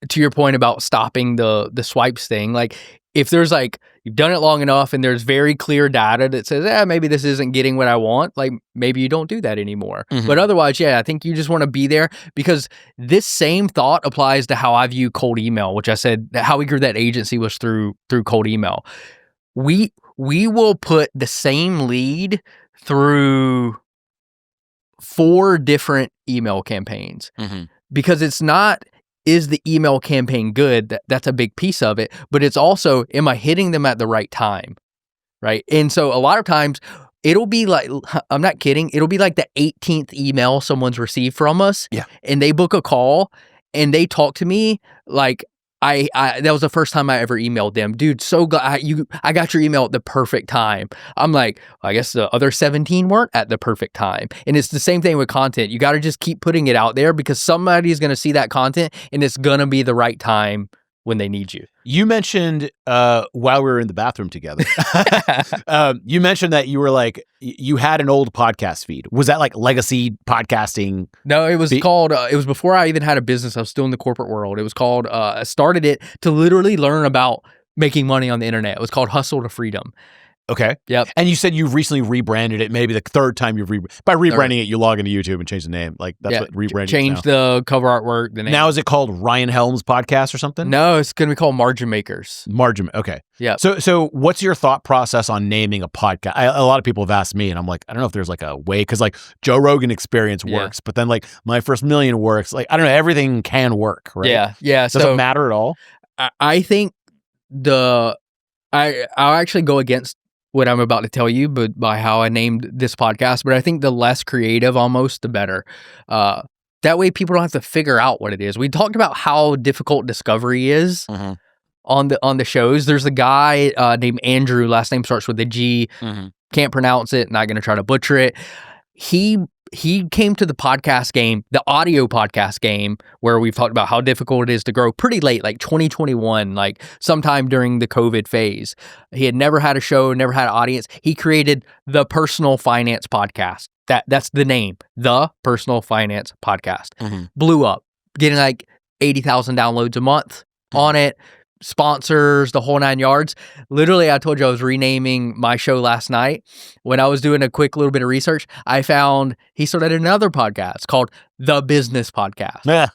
to your point about stopping the swipes thing, like if there's like, you've done it long enough and there's very clear data that says, maybe this isn't getting what I want, like maybe you don't do that anymore. Mhm. But otherwise, yeah, I think you just want to be there, because this same thought applies to how I view cold email, which I said that how we grew that agency was through cold email. We will put the same lead through 4 different email campaigns, Mhm. because it's not, is the email campaign good? That's a big piece of it, but it's also, am I hitting them at the right time? Right. And so a lot of times it'll be like, I'm not kidding, it'll be like the 18th email someone's received from us. Yeah. And they book a call and they talk to me like, I that was the first time I ever emailed them. Dude, so glad I got your email at the perfect time. I'm like, I guess the other 17 weren't at the perfect time. And it's the same thing with content. You got to just keep putting it out there, because somebody's going to see that content and it's going to be the right time when they need you. You mentioned while we were in the bathroom together, you mentioned that you were like, you had an old podcast feed. Was that like legacy podcasting? No, it was called, it was before I even had a business. I was still in the corporate world. It was called, I started it to literally learn about making money on the internet. It was called Hustle to Freedom. Okay. Yep. And you said you've recently rebranded it. Maybe the third time you've by rebranding it, you log into YouTube and change the name. Like that's what rebranding Change is now. the cover artwork. The name. Now is it called Ryan Helms Podcast or something? No, it's going to be called Margin Makers. Margin. Okay. Yeah. So what's your thought process on naming a podcast? A lot of people have asked me, and I'm like, I don't know if there's like a way, because like Joe Rogan Experience works, but then like My First Million works. Like I don't know, everything can work, right? Yeah. Yeah. Does it matter at all? I think I'll actually go against what I'm about to tell you, but by how I named this podcast. But I think the less creative almost, the better. That way people don't have to figure out what it is. We talked about how difficult discovery is on the shows. There's a guy named Andrew, last name starts with a G. Can't pronounce it, not going to try to butcher it. He came to the podcast game, the audio podcast game, where we've talked about how difficult it is to grow, pretty late, like 2021, like sometime during the COVID phase. He had never had a show, never had an audience. He created the Personal Finance Podcast. That's the name, the Personal Finance Podcast. Blew up, getting like 80,000 downloads a month on it. Sponsors, the whole 9 yards. Literally, I told you I was renaming my show last night. When I was doing a quick little bit of research, I found he started another podcast called The Business Podcast. Yeah.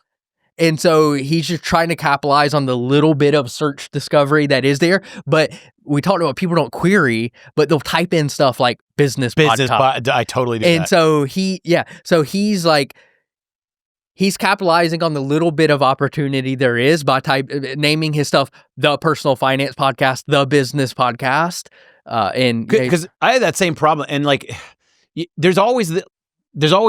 And so he's just trying to capitalize on the little bit of search discovery that is there. But we talked about people don't query, but they'll type in stuff like business podcast. I totally do and that. so he's like, he's capitalizing on the little bit of opportunity there is by naming his stuff The Personal Finance Podcast, The Business Podcast. And because I had that same problem, and like there's always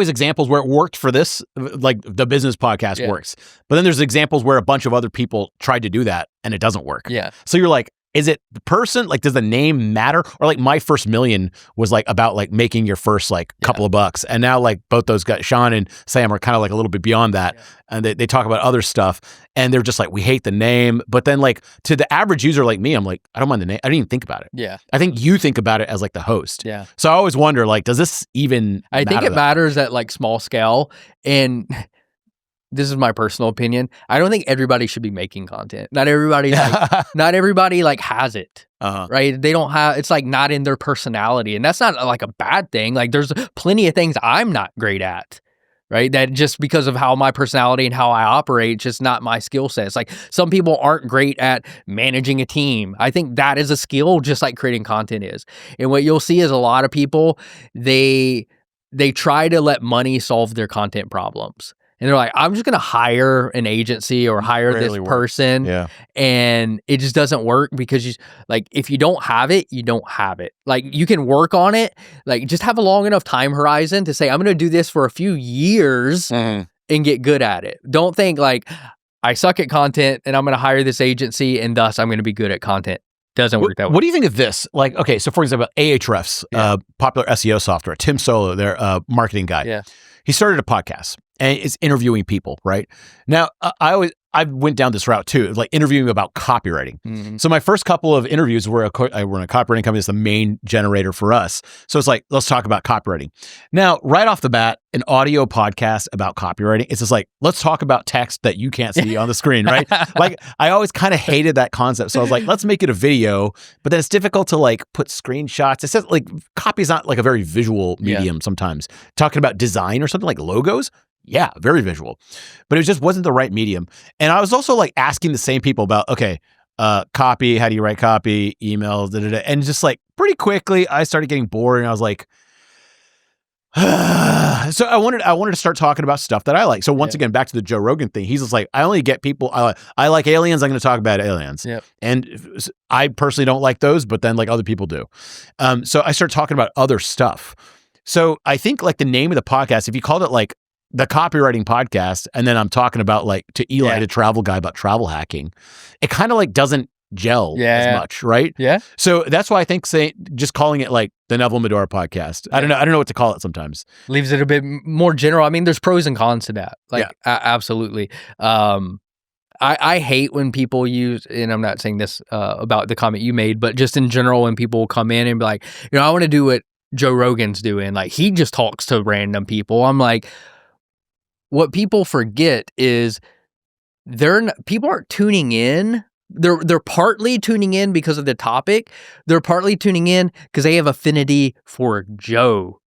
examples where it worked for this, like The Business Podcast works, but then there's examples where a bunch of other people tried to do that and it doesn't work. Yeah. So you're like, is it the person? Like, does the name matter? Or like My First Million was like about like making your first like couple of bucks. And now like both those guys, Sean and Sam, are kind of like a little bit beyond that. Yeah. And they talk about other stuff, and they're just like, we hate the name. But then like to the average user like me, I'm like, I don't mind the name. I didn't even think about it. Yeah. I think you think about it as like the host. Yeah. So I always wonder, like, does this even I think it matters at like small scale. And this is my personal opinion. I don't think everybody should be making content. Not everybody like has it. Right? They don't have, it's like not in their personality. And that's not like a bad thing. Like there's plenty of things I'm not great at. Right? That just because of how my personality and how I operate, it's just not my skill set. It's like some people aren't great at managing a team. I think that is a skill, just like creating content is. And what you'll see is a lot of people, they try to let money solve their content problems. And they're like, I'm just going to hire an agency or hire this person. Yeah. And it just doesn't work because if you don't have it, you don't have it. Like you can work on it. Like just have a long enough time horizon to say, I'm going to do this for a few years and get good at it. Don't think like I suck at content and I'm going to hire this agency and thus I'm going to be good at content. Doesn't work that way. What do you think of this? Like, okay, so for example, Ahrefs, popular SEO software, Tim Solo, their marketing guy. Yeah. He started a podcast and is interviewing people, right? Now, I went down this route too, like interviewing about copywriting. Mm-hmm. So my first couple of interviews were I run a copywriting company. It's the main generator for us. So it's like, let's talk about copywriting. Now, right off the bat, an audio podcast about copywriting, it's just like, let's talk about text that you can't see on the screen, right? Like, I always kind of hated that concept. So I was like, let's make it a video, but then it's difficult to like put screenshots. It says like copy is not like a very visual medium sometimes. Talking about design or something like logos, yeah, very visual, but it just wasn't the right medium. And I was also like asking the same people about, okay, copy, how do you write copy, emails, and just like pretty quickly I started getting bored and I was like, so I wanted to start talking about stuff that I like. So once again, back to the Joe Rogan thing, he's just like, I only get people, I like aliens, I'm going to talk about aliens. Yep. And I personally don't like those, but then like other people do. So I started talking about other stuff. So I think like the name of the podcast, if you called it like the Copywriting Podcast, and then I'm talking about like to Eli, the travel guy, about travel hacking, it kind of like doesn't gel as much, right? Yeah. So that's why I think just calling it like the Neville Medora Podcast. I don't know what to call it sometimes. Leaves it a bit more general. I mean, there's pros and cons to that. Like absolutely. I hate when people use, and I'm not saying this about the comment you made, but just in general, when people come in and be like, I want to do what Joe Rogan's doing. Like he just talks to random people. I'm like, what people forget is people aren't tuning in. They're partly tuning in because of the topic. They're partly tuning in because they have affinity for Joe,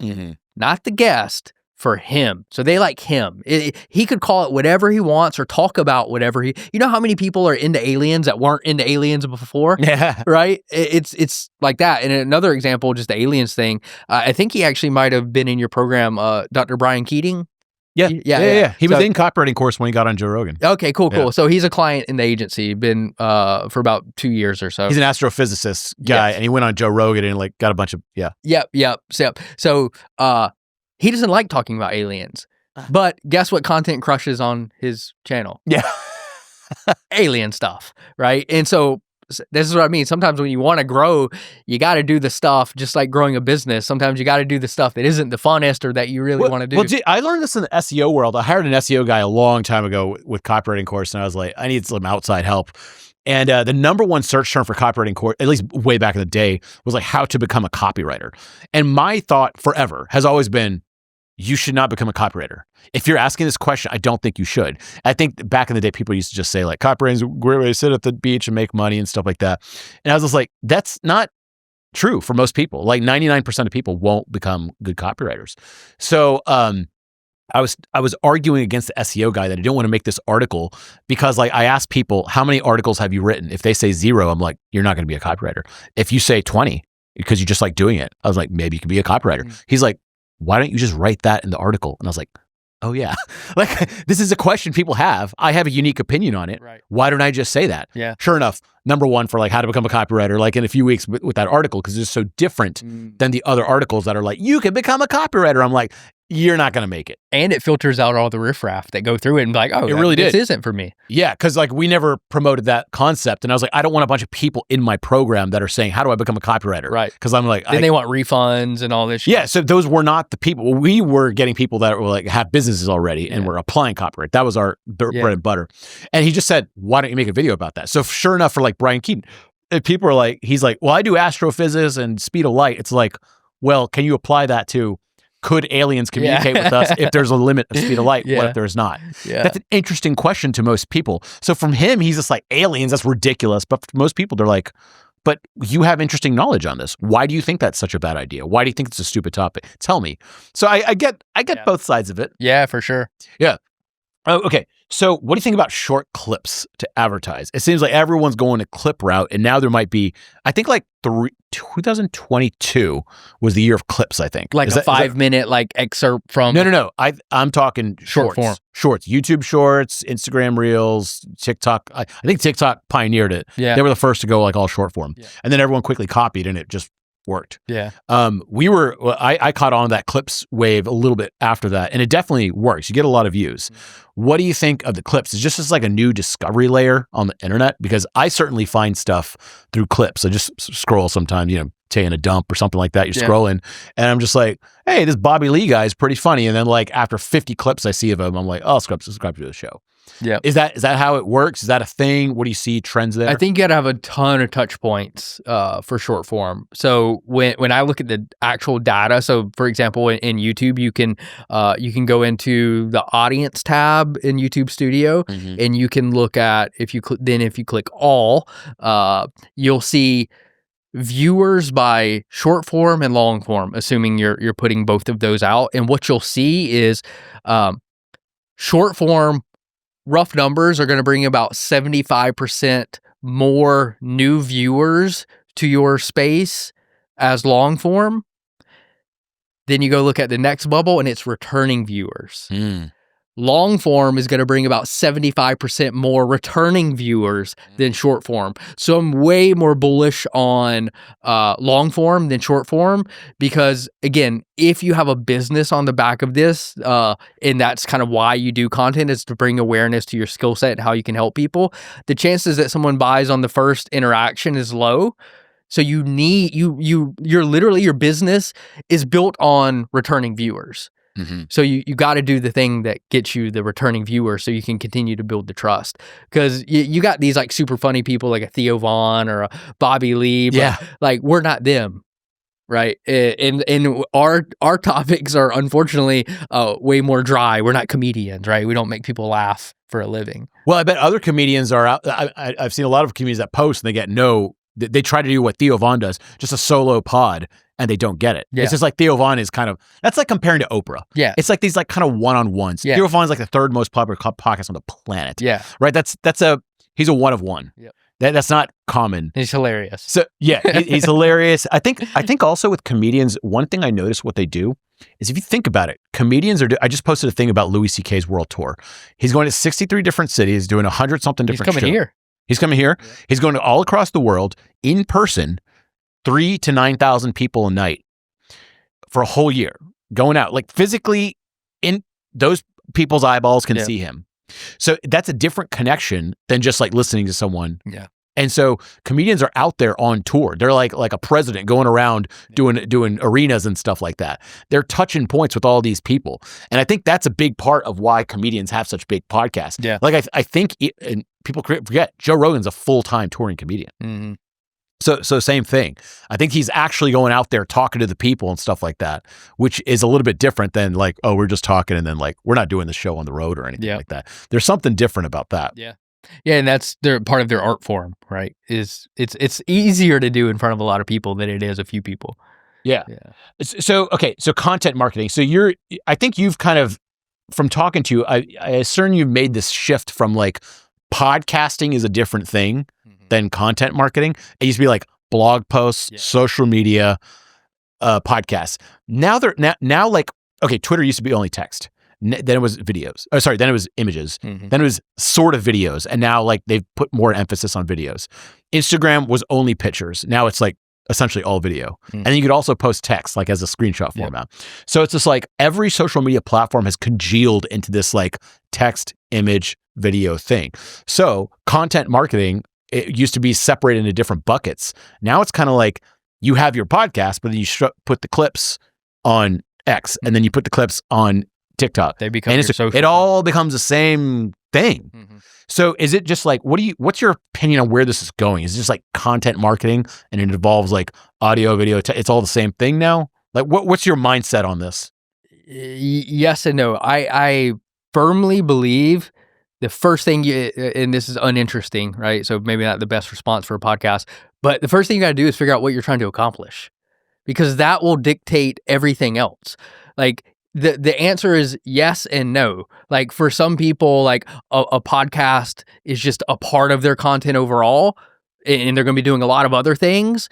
not the guest, for him. So they like him. He could call it whatever he wants or talk about whatever you know how many people are into aliens that weren't into aliens before? Yeah. Right? It's like that. And another example, just the aliens thing, I think he actually might have been in your program, Dr. Brian Keating. Yeah. He was in copywriting course when he got on Joe Rogan. Okay, cool. Yeah. So he's a client in the agency, been for about 2 years or so. He's an astrophysicist guy, and he went on Joe Rogan and like got a bunch of Yep. So he doesn't like talking about aliens, but guess what content crushes on his channel? Yeah, alien stuff, right? And so this is what I mean. Sometimes when you want to grow, you got to do the stuff just like growing a business. Sometimes you got to do the stuff that isn't the funnest or that you really want to do. Well, I learned this in the SEO world. I hired an SEO guy a long time ago with copywriting course, and I was like, I need some outside help. And the number one search term for copywriting course, at least way back in the day, was like how to become a copywriter. And my thought forever has always been, you should not become a copywriter. If you're asking this question, I don't think you should. I think back in the day, people used to just say like, copywriting is a great way to sit at the beach and make money and stuff like that. And I was just like, that's not true for most people. Like 99% of people won't become good copywriters. So I was arguing against the SEO guy that I didn't want to make this article because like I asked people, how many articles have you written? If they say 0, I'm like, you're not going to be a copywriter. If you say 20, because you just like doing it, I was like, maybe you can be a copywriter. Mm-hmm. He's like, why don't you just write that in the article? And I was like, oh yeah, like this is a question people have. I have a unique opinion on it. Right. Why don't I just say that? Yeah. Sure enough, number one for like how to become a copywriter, like in a few weeks with that article, because it's so different than the other articles that are like, you can become a copywriter. I'm like, you're not going to make it. And it filters out all the riffraff that go through it and be like, oh, it really this did. Isn't for me. Yeah, because like we never promoted that concept. And I was like, I don't want a bunch of people in my program that are saying, how do I become a copywriter? Right. Because I'm like, then they want refunds and all this shit. Yeah, so those were not the people. We were getting people that were like have businesses already and were applying copyright. That was our bread and butter. And he just said, why don't you make a video about that? So sure enough, for like Brian Keaton, people are like, he's like, well, I do astrophysics and speed of light. It's like, well, can you apply that to, could aliens communicate with us if there's a limit of speed of light? What if there's not? Yeah. That's an interesting question to most people. So from him, he's just like, aliens, that's ridiculous. But for most people, they're like, but you have interesting knowledge on this. Why do you think that's such a bad idea? Why do you think it's a stupid topic? Tell me. So I get both sides of it. Yeah, for sure. Yeah. Oh, okay. So what do you think about short clips to advertise? It seems like everyone's going a clip route, and now there might be, I think like 2022 was the year of clips, I think. Like a 5-minute like excerpt from... No. I'm talking short form. Shorts, YouTube shorts, Instagram Reels, TikTok. I think TikTok pioneered it. Yeah. They were the first to go like all short form. Yeah. And then everyone quickly copied and it just worked. Yeah. I caught on that clips wave a little bit after that, and it definitely works. You get a lot of views. What do you think of the clips? It's just like a new discovery layer on the internet, because I certainly find stuff through clips. I just scroll sometimes, taking a dump or something like that. You're scrolling, and I'm just like, hey, this Bobby Lee guy is pretty funny. And then like after 50 clips I see of him, I'm like, oh, subscribe to the show. Yeah. Is that how it works? Is that a thing? What do you see trends there? I think you got to have a ton of touch points for short form. So when I look at the actual data, so for example, in YouTube, you can go into the audience tab in YouTube Studio, and you can look at, if you click all, you'll see viewers by short form and long form, assuming you're putting both of those out. And what you'll see is short form, rough numbers, are going to bring about 75% more new viewers to your space as long form. Then you go look at the next bubble, and it's returning viewers. Long form is going to bring about 75% more returning viewers than short form. So I'm way more bullish on long form than short form, because again, if you have a business on the back of this, and that's kind of why you do content, is to bring awareness to your skill set and how you can help people, the chances that someone buys on the first interaction is low. So you need, you're literally, your business is built on returning viewers. So you got to do the thing that gets you the returning viewer, so you can continue to build the trust. Because you got these like super funny people like a Theo Vaughn or a Bobby Lee, but like we're not them, right? And our topics are unfortunately way more dry. We're not comedians, right? We don't make people laugh for a living. Well, I bet other comedians are out. I've seen a lot of comedians that post and they get they try to do what Theo Vaughn does, just a solo pod, and they don't get it. It's just like Theo Vaughn is kind of, that's like comparing to Oprah. Yeah. It's like these like kind of one-on-ones. Yeah. Theo Vaughn is like the third most popular podcast on the planet. Yeah. Right? He's a one of one. Yep. That's not common. He's hilarious. So yeah, he's hilarious. I think also with comedians, one thing I notice what they do is, if you think about it, comedians I just posted a thing about Louis C.K.'s world tour. He's going to 63 different cities, doing 100-something different shows. He's coming here. Yeah. He's going to all across the world in person, 3,000 to 9,000 people a night for a whole year, going out, like physically in those people's eyeballs can see him. So that's a different connection than just like listening to someone. Yeah. And so comedians are out there on tour. They're like a president going around doing arenas and stuff like that. They're touching points with all these people. And I think that's a big part of why comedians have such big podcasts. Yeah. Like I think and people forget, Joe Rogan's a full-time touring comedian. So same thing. I think he's actually going out there talking to the people and stuff like that, which is a little bit different than like, oh, we're just talking and then like we're not doing the show on the road or anything like that. There's something different about that. Yeah. Yeah, and that's part of their art form, right? It's easier to do in front of a lot of people than it is a few people. Yeah. So content marketing. So I think you've kind of, from talking to you, I assume you've made this shift from like podcasting is a different thing than content marketing. It used to be like blog posts, social media, podcasts. Now like, okay, Twitter used to be only text. Then it was videos. Oh, sorry. Then it was images. Then it was sort of videos. And now like they've put more emphasis on videos. Instagram was only pictures. Now it's like essentially all video. And then you could also post text like as a screenshot format. So it's just like every social media platform has congealed into this like text, image, video thing. So content marketing, it used to be separated into different buckets. Now it's kind of like you have your podcast, but then you put the clips on X and then you put the clips on TikTok. They become and your social. It all becomes the same thing. So is it just like, what's your opinion on where this is going? Is it just like content marketing and it involves like audio, video, it's all the same thing now? Like what's your mindset on this? Yes and no. I firmly believe the first thing and this is uninteresting, right? So maybe not the best response for a podcast, but the first thing you got to do is figure out what you're trying to accomplish, because that will dictate everything else. Like, the answer is yes and no. Like for some people, like a podcast is just a part of their content overall, and they're going to be doing a lot of other things.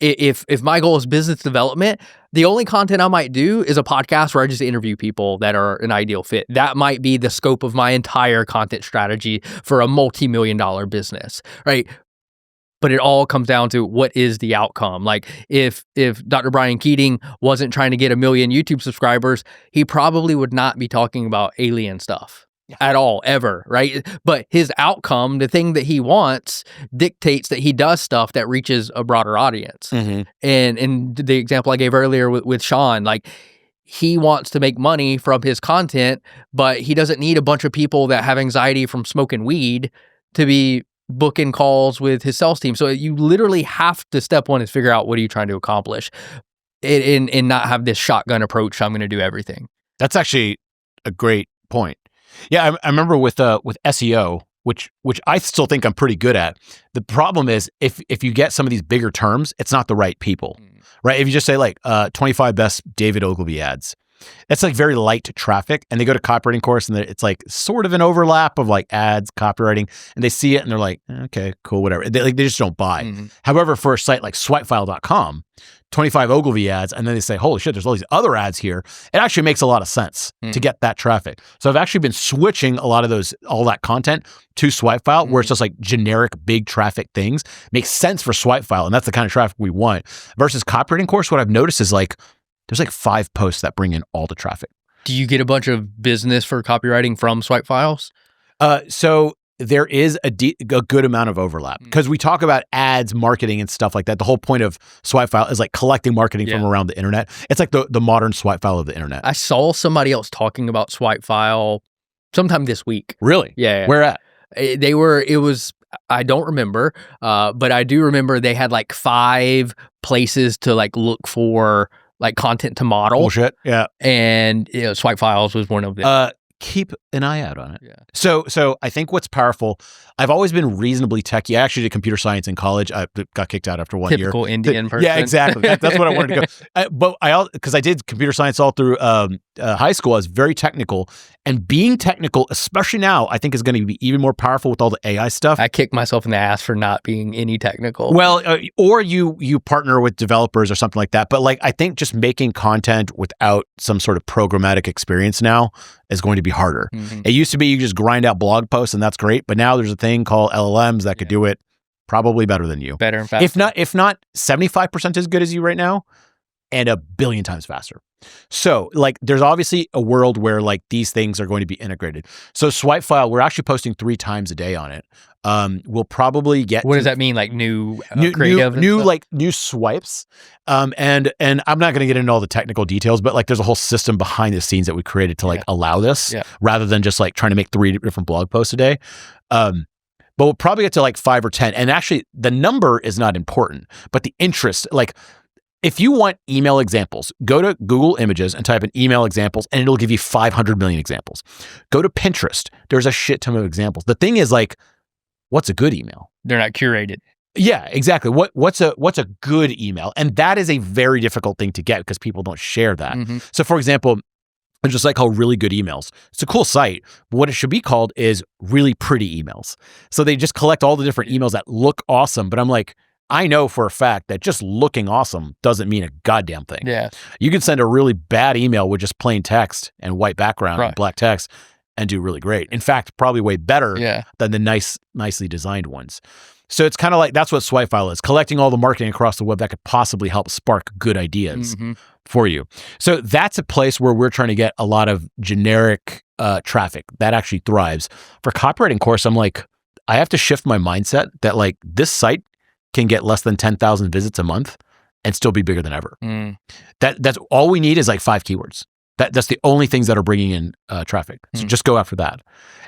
If my goal is business development, the only content I might do is a podcast where I just interview people that are an ideal fit. That might be the scope of my entire content strategy for a multi-million-dollar business, right? but it all comes down to what is the outcome. Like if Dr. Brian Keating wasn't trying to get 1 million YouTube subscribers, he probably would not be talking about alien stuff at all, ever, right? But his outcome, the thing that he wants, dictates that he does stuff that reaches a broader audience. And the example I gave earlier with Sean, like he wants to make money from his content, but he doesn't need a bunch of people that have anxiety from smoking weed to be booking calls with his sales team. So you literally have to, step one is figure out what are you trying to accomplish and not have this shotgun approach. I'm going to do everything. That's actually a great point. Yeah, I remember with SEO, which I still think I'm pretty good at. The problem is if you get some of these bigger terms, it's not the right people, right? If you just say like 25 best David Ogilvy ads, that's like very light traffic, and they go to copywriting course and it's like sort of an overlap of like ads, copywriting, and they see it and they're like, okay, cool, whatever. They just don't buy. However, for a site like swipefile.com, 25 Ogilvy ads, and then they say, holy shit, there's all these other ads here. It actually makes a lot of sense to get that traffic. So I've actually been switching a lot of all that content to Swipefile, where it's just like generic big traffic things. Makes sense for Swipefile, and that's the kind of traffic we want. Versus copywriting course, what I've noticed is like, there's like 5 posts that bring in all the traffic. Do you get a bunch of business for copywriting from swipe files? So there is a good amount of overlap because we talk about ads, marketing, and stuff like that. The whole point of Swipefile is like collecting marketing from around the internet. It's like the modern Swipefile of the internet. I saw somebody else talking about Swipefile sometime this week. Really? Yeah. Where at? I don't remember, but I do remember they had like 5 places to like look for like content to model. Bullshit. Yeah. And Swipe Files was one of them. Keep an eye out on it. Yeah. So I think what's powerful, I've always been reasonably techie. I actually did computer science in college. I got kicked out after 1 year. Typical Indian person. Yeah, exactly. That's what I wanted to go. But because I did computer science all through high school, I was very technical. And being technical, especially now, I think is going to be even more powerful with all the AI stuff. I kick myself in the ass for not being any technical. Well, or you partner with developers or something like that. But like, I think just making content without some sort of programmatic experience now is going to be harder. It used to be you just grind out blog posts and that's great. But now there's a thing called LLMs that could do it probably better than you. Better and faster. If not 75% as good as you right now, and 1 billion times faster. So like there's obviously a world where like these things are going to be integrated. So Swipefile, we're actually posting 3 times a day on it. We'll probably get what does that mean? Like new creative, new swipes. And I'm not going to get into all the technical details, but like there's a whole system behind the scenes that we created to like allow this rather than just like trying to make 3 different blog posts a day. But we'll probably get to like 5 or 10. And actually the number is not important, but the interest, like if you want email examples, go to Google Images and type in email examples and it'll give you 500 million examples. Go to Pinterest. There's a shit ton of examples. The thing is like, what's a good email? They're not curated. Yeah, exactly. What's a good email? And that is a very difficult thing to get because people don't share that. So for example, there's a site called Really Good Emails. It's a cool site, but what it should be called is Really Pretty Emails. So they just collect all the different emails that look awesome, but I'm like, I know for a fact that just looking awesome doesn't mean a goddamn thing. Yeah. You can send a really bad email with just plain text and white background and black text and do really great. In fact, probably way better than the nicely designed ones. So it's kind of like, that's what Swipefile is, collecting all the marketing across the web that could possibly help spark good ideas for you. So that's a place where we're trying to get a lot of generic traffic that actually thrives. For copywriting course, I'm like, I have to shift my mindset that like this site can get less than 10,000 visits a month and still be bigger than ever. That's all we need is like 5 keywords. That's the only things that are bringing in traffic. So just go after that.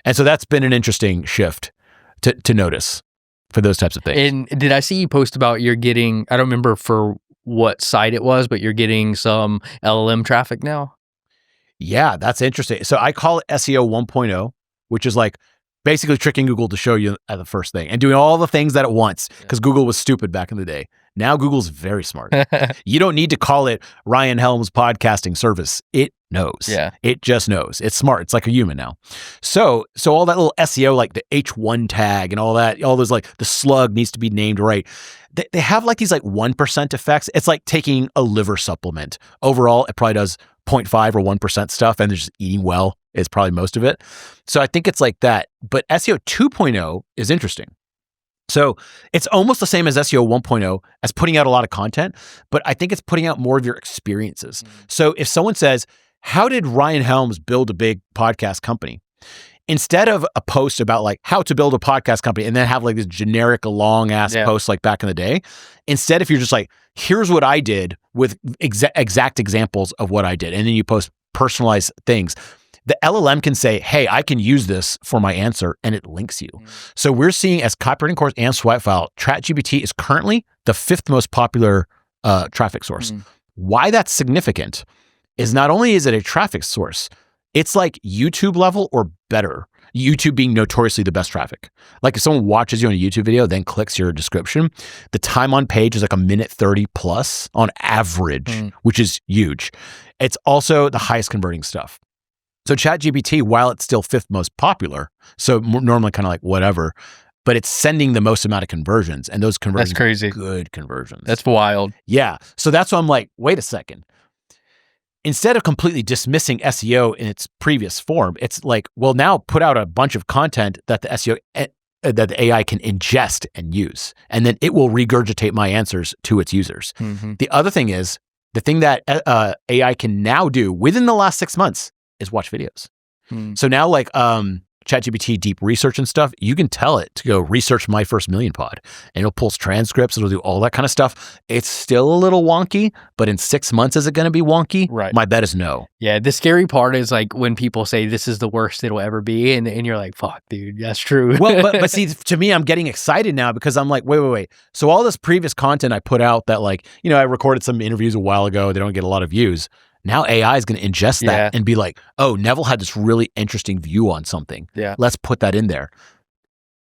And so that's been an interesting shift to notice for those types of things. And did I see you post about you're getting, I don't remember for what site it was, but you're getting some LLM traffic now? Yeah, that's interesting. So I call it SEO 1.0, which is like basically tricking Google to show you the first thing and doing all the things at once because Google was stupid back in the day. Now Google's very smart. You don't need to call it Ryan Helms podcasting service. It knows. Yeah. It just knows. It's smart. It's like a human now. So all that little SEO, like the H1 tag and all that, all those like the slug needs to be named right. They have like these like 1% effects. It's like taking a liver supplement. Overall, it probably does 0.5 or 1% stuff and they're just eating well is probably most of it. So I think it's like that. But SEO 2.0 is interesting. So it's almost the same as SEO 1.0 as putting out a lot of content, but I think it's putting out more of your experiences. So if someone says, how did Ryan Helms build a big podcast company? Instead of a post about like how to build a podcast company and then have like this generic long ass post like back in the day, instead if you're just like, here's what I did with exact examples of what I did, and then you post personalized things, the LLM can say, hey, I can use this for my answer, and it links you. So we're seeing as Copywriting Course and Swipe File, ChatGPT is currently the 5th most popular traffic source. Why that's significant is not only is it a traffic source, it's like YouTube level or better. YouTube being notoriously the best traffic. Like if someone watches you on a YouTube video, then clicks your description, the time on page is like a minute 30 plus on average, which is huge. It's also the highest converting stuff. So ChatGPT, while it's still 5th most popular, so normally kind of like whatever, but it's sending the most amount of conversions, and those conversions That's crazy. Are good conversions. That's wild. Yeah. So that's why I'm like, wait a second. Instead of completely dismissing SEO in its previous form, it's like, well, now put out a bunch of content that the SEO, that the AI can ingest and use, and then it will regurgitate my answers to its users. The other thing is, the thing that AI can now do within the last 6 months is watch videos. So now like ChatGPT deep research and stuff, you can tell it to go research My First Million Pod, and it'll pull transcripts, it'll do all that kind of stuff. It's still a little wonky, but in 6 months, is it going to be wonky? Right. My bet is no. Yeah, the scary part is like when people say this is the worst it'll ever be, and you're like, fuck, dude, that's true. Well, but see, to me, I'm getting excited now because I'm like, wait. So all this previous content I put out that like, you know, I recorded some interviews a while ago, they don't get a lot of views. Now AI is going to ingest that and be like, oh, Neville had this really interesting view on something. Yeah. Let's put that in there.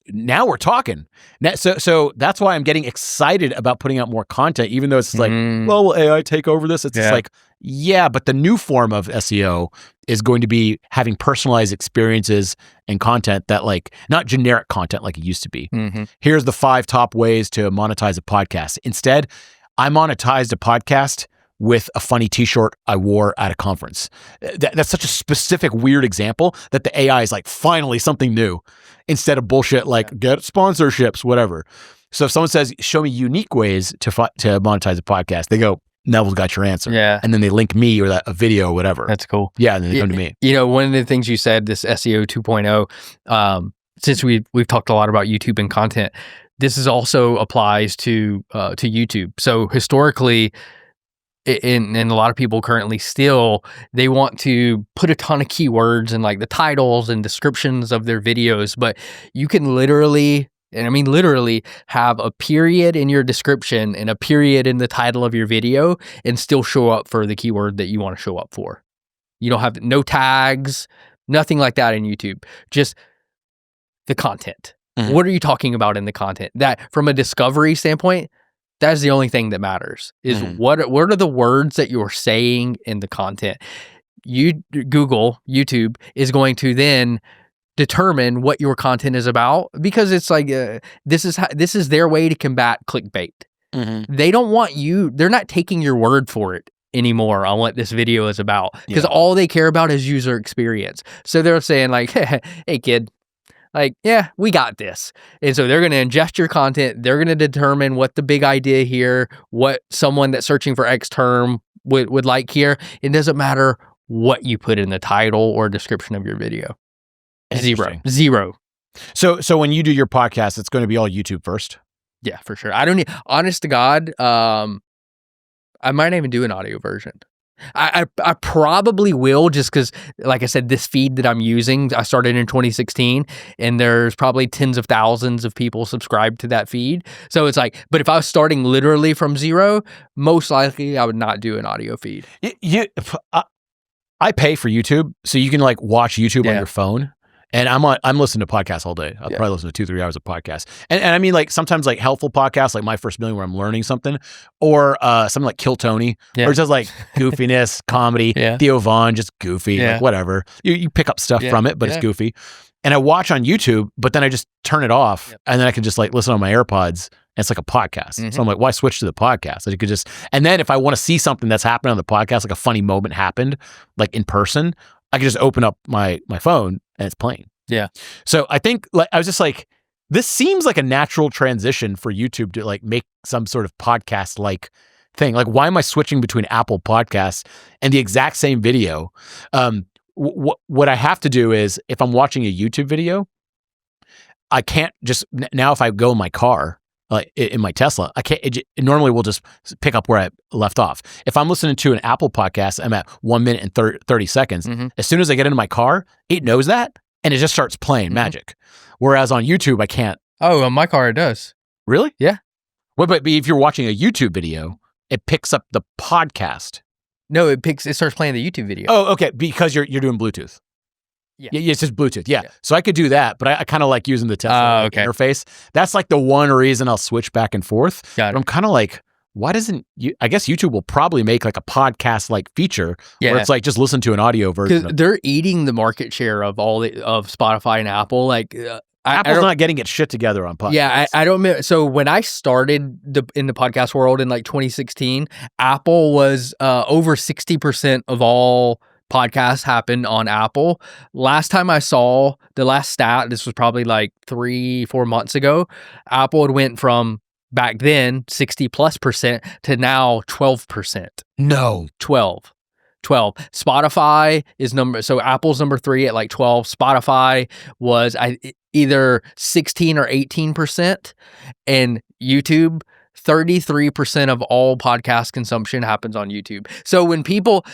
Now we're talking. So that's why I'm getting excited about putting out more content, even though it's like, well, will AI take over this? It's just like, yeah, but the new form of SEO is going to be having personalized experiences and content that like, not generic content like it used to be. Here's the 5 top ways to monetize a podcast. Instead, I monetized a podcast with a funny t-shirt I wore at a conference. That's such a specific, weird example that the AI is like, finally something new, instead of bullshit like get sponsorships, whatever. So if someone says, show me unique ways to monetize a podcast, they go, Neville's got your answer. Yeah. And then they link me or a video or whatever. That's cool. Yeah, and then they come to me. You know, one of the things you said, this SEO 2.0, since we've talked a lot about YouTube and content, this is also applies to YouTube. So historically, and a lot of people currently still, they want to put a ton of keywords in like the titles and descriptions of their videos, but you can literally, and I mean literally, have a period in your description and a period in the title of your video and still show up for the keyword that you want to show up for. You don't have no tags, nothing like that in YouTube, just the content. What are you talking about in the content? That from a discovery standpoint, that's the only thing that matters is what are the words that you're saying in the content. YouTube is going to then determine what your content is about, because it's like this is their way to combat clickbait. They don't want you. They're not taking your word for it anymore on what this video is about, because all they care about is user experience. So they're saying like, hey kid, like, yeah, we got this. And so they're going to ingest your content. They're going to determine what the big idea here, what someone that's searching for X term would like here. It doesn't matter what you put in the title or description of your video. Zero. So when you do your podcast, it's going to be all YouTube first? Yeah, for sure. I don't need, honest to God, I might not even do an audio version. I probably will, just because, like I said, this feed that I'm using, I started in 2016, and there's probably tens of thousands of people subscribed to that feed. So it's like, but if I was starting literally from zero, most likely I would not do an audio feed. I pay for YouTube, so you can like watch YouTube on your phone. And I'm listening to podcasts all day. I'll probably listen to 2-3 hours of podcasts. And I mean, like sometimes like helpful podcasts, like My First Million, where I'm learning something, or something like Kill Tony, or just like goofiness, comedy, Theo Vaughn, just goofy, like whatever. You pick up stuff from it, but it's goofy. And I watch on YouTube, but then I just turn it off, and then I can just like listen on my AirPods. And it's like a podcast. So I'm like, why switch to the podcast? So you could just, and then if I want to see something that's happening on the podcast, like a funny moment happened, like in person, I could just open up my phone and it's playing. Yeah. So I think like I was just like, This seems like a natural transition for YouTube to like make some sort of podcast-like thing. Like, why am I switching between Apple Podcasts and the exact same video? What I have to do is, if I'm watching a YouTube video, I can't just, now if I go in my car, like in my Tesla, I can't, it normally will just pick up where I left off. If I'm listening to an Apple podcast, I'm at 1 minute and 30 seconds. As soon as I get into my car, it knows that and it just starts playing magic. Whereas on YouTube, I can't. Oh, on my car, it does. Really? Yeah. Well, but if you're watching a YouTube video, it picks up the podcast. No, it starts playing the YouTube video. Oh, okay. Because you're doing Bluetooth. Yeah. Yeah, it's just Bluetooth. Yeah. So I could do that, but I kind of like using the Tesla interface. That's like the one reason I'll switch back and forth. Got it. But I'm kind of like, why doesn't you? I guess YouTube will probably make like a podcast like feature where it's like just listen to an audio version. Because they're eating the market share of of Spotify and Apple. Like Apple's not getting its shit together on podcasts. Yeah, I don't remember. So when I started in the podcast world in like 2016, Apple was over 60% of all podcasts happened on Apple. Last time I saw the last stat, this was probably like 3-4 months ago, Apple had went from back then 60+% to now 12%. No. 12. Spotify is so Apple's number 3 at like 12. Spotify was either 16 or 18%, and YouTube, 33% of all podcast consumption happens on YouTube. So when people,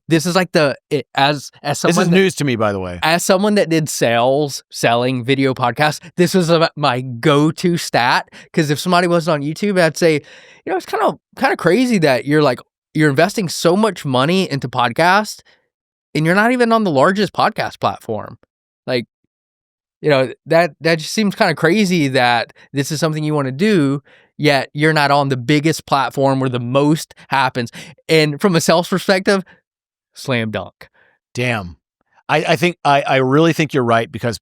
this is like as someone, this is news to me, by the way. As someone that did selling video podcasts, this was my go-to stat. Because if somebody wasn't on YouTube, I'd say, it's kind of crazy that you're investing so much money into podcasts and you're not even on the largest podcast platform. Like, that just seems kind of crazy that this is something you want to do, yet you're not on the biggest platform where the most happens. And from a sales perspective, slam dunk. Damn. I really think you're right, because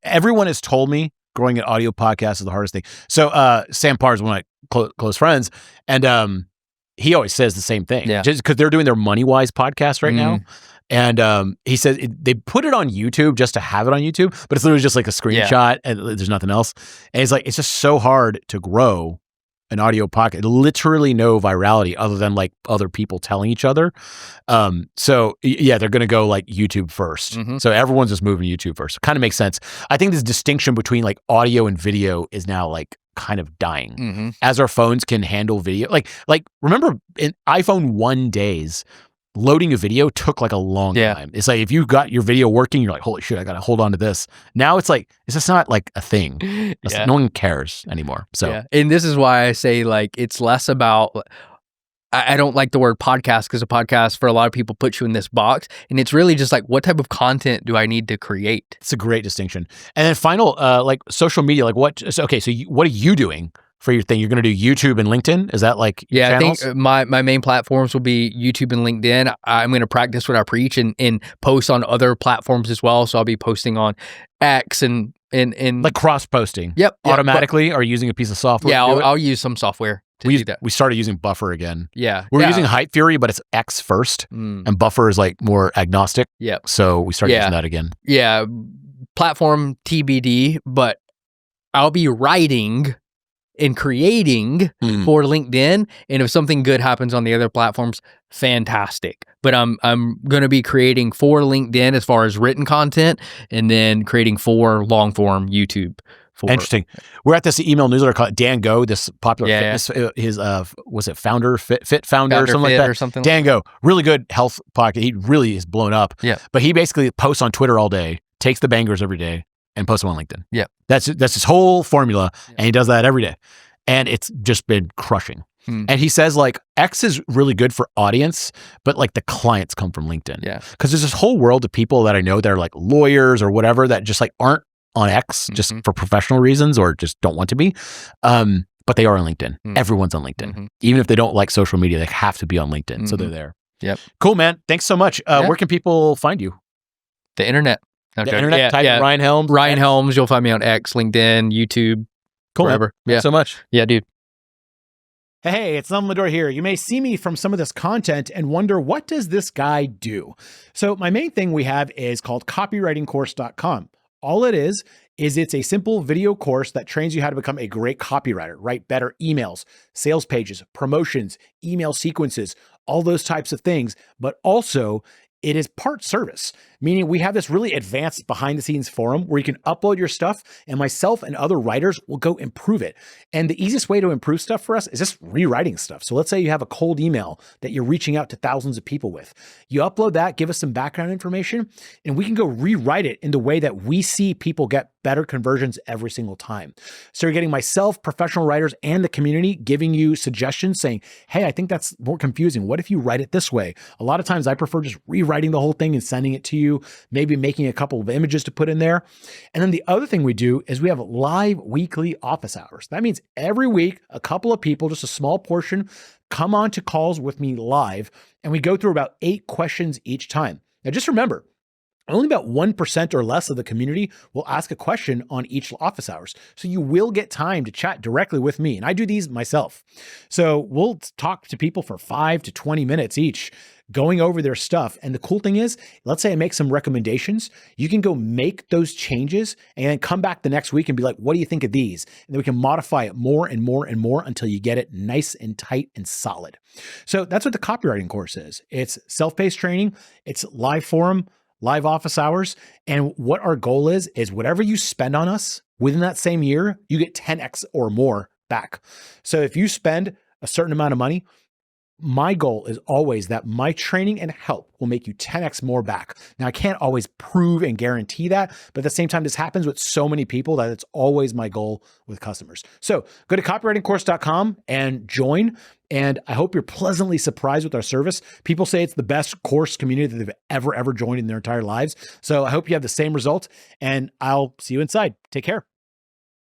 everyone has told me growing an audio podcast is the hardest thing. So Sam Parr is one of my close friends, and he always says the same thing. Yeah. Just because they're doing their MoneyWise podcast right now. And he says they put it on YouTube just to have it on YouTube, but it's literally just like a screenshot and there's nothing else. And he's like, it's just so hard to grow an audio podcast. Literally no virality other than like other people telling each other. So yeah, they're going to go like YouTube first. So everyone's just moving to YouTube first. Kind of makes sense. I think this distinction between like audio and video is now like kind of dying as our phones can handle video. Like remember in iPhone 1 days, loading a video took like a long time. It's like if you got your video working, you're like, holy shit, I got to hold on to this. Now it's like, it's just not like a thing. No one cares anymore. So, and this is why I say like, it's less about, I don't like the word podcast, because a podcast for a lot of people puts you in this box, and it's really just like, what type of content do I need to create? It's a great distinction. And then final, like social media, like what are you doing for your thing? You're going to do YouTube and LinkedIn? Is that like channels? I think my main platforms will be YouTube and LinkedIn. I'm going to practice what I preach and post on other platforms as well. So I'll be posting on X and like cross posting. Yep. Automatically, or using a piece of software? Yeah, I'll use some software to do that. We started using Buffer again. Yeah. We're using Hype Fury, but it's X first, and Buffer is like more agnostic. Yep. So we started using that again. Yeah. Platform TBD, but I'll be writing and creating for LinkedIn, and if something good happens on the other platforms, fantastic. But I'm going to be creating for LinkedIn as far as written content, and then creating for long form YouTube. Interesting. We're at this email newsletter called Dan Go, this popular fitness. His was it Founder Fit Founder or something like that? Or something Dan Go, really good health podcast. He really is blown up. Yeah. But he basically posts on Twitter all day, takes the bangers every day, and posts them on LinkedIn. Yeah. That's his whole formula, and he does that every day. And it's just been crushing. And he says like X is really good for audience, but like the clients come from LinkedIn. Yeah. Because there's this whole world of people that I know that are like lawyers or whatever that just like aren't on X just for professional reasons or just don't want to be. But they are on LinkedIn. Everyone's on LinkedIn. Even if they don't like social media, they have to be on LinkedIn. So they're there. Yep. Cool, man. Thanks so much. Where can people find you? The internet. Internet, type in Ryan Helms. Ryan Helms. You'll find me on X, LinkedIn, YouTube. Cool. Wherever. Thanks so much. Yeah, dude. Hey, it's Ledor here. You may see me from some of this content and wonder, what does this guy do? So my main thing we have is called copywritingcourse.com. All it is is it's a simple video course that trains you how to become a great copywriter, write better emails, sales pages, promotions, email sequences, all those types of things, but also it is part service, meaning we have this really advanced behind the scenes forum where you can upload your stuff and myself and other writers will go improve it. And the easiest way to improve stuff for us is just rewriting stuff. So let's say you have a cold email that you're reaching out to thousands of people with. You upload that, give us some background information, and we can go rewrite it in the way that we see people get better conversions every single time. So you're getting myself, professional writers, and the community giving you suggestions saying, hey, I think that's more confusing. What if you write it this way? A lot of times I prefer just rewriting the whole thing and sending it to you, maybe making a couple of images to put in there. And then the other thing we do is we have live weekly office hours. That means every week, a couple of people, just a small portion, come on to calls with me live, and we go through about 8 questions each time. Now, just remember, only about 1% or less of the community will ask a question on each office hours. So you will get time to chat directly with me. And I do these myself. So we'll talk to people for 5 to 20 minutes each, going over their stuff. And the cool thing is, let's say I make some recommendations. You can go make those changes and then come back the next week and be like, what do you think of these? And then we can modify it more and more and more until you get it nice and tight and solid. So that's what the copywriting course is. It's self-paced training. It's live forum, live office hours. And what our goal is whatever you spend on us within that same year, you get 10x or more back. So if you spend a certain amount of money, my goal is always that my training and help will make you 10x more back. Now, I can't always prove and guarantee that, but at the same time, this happens with so many people that it's always my goal with customers. So go to copywritingcourse.com and join. And I hope you're pleasantly surprised with our service. People say it's the best course community that they've ever joined in their entire lives. So I hope you have the same result, and I'll see you inside. Take care.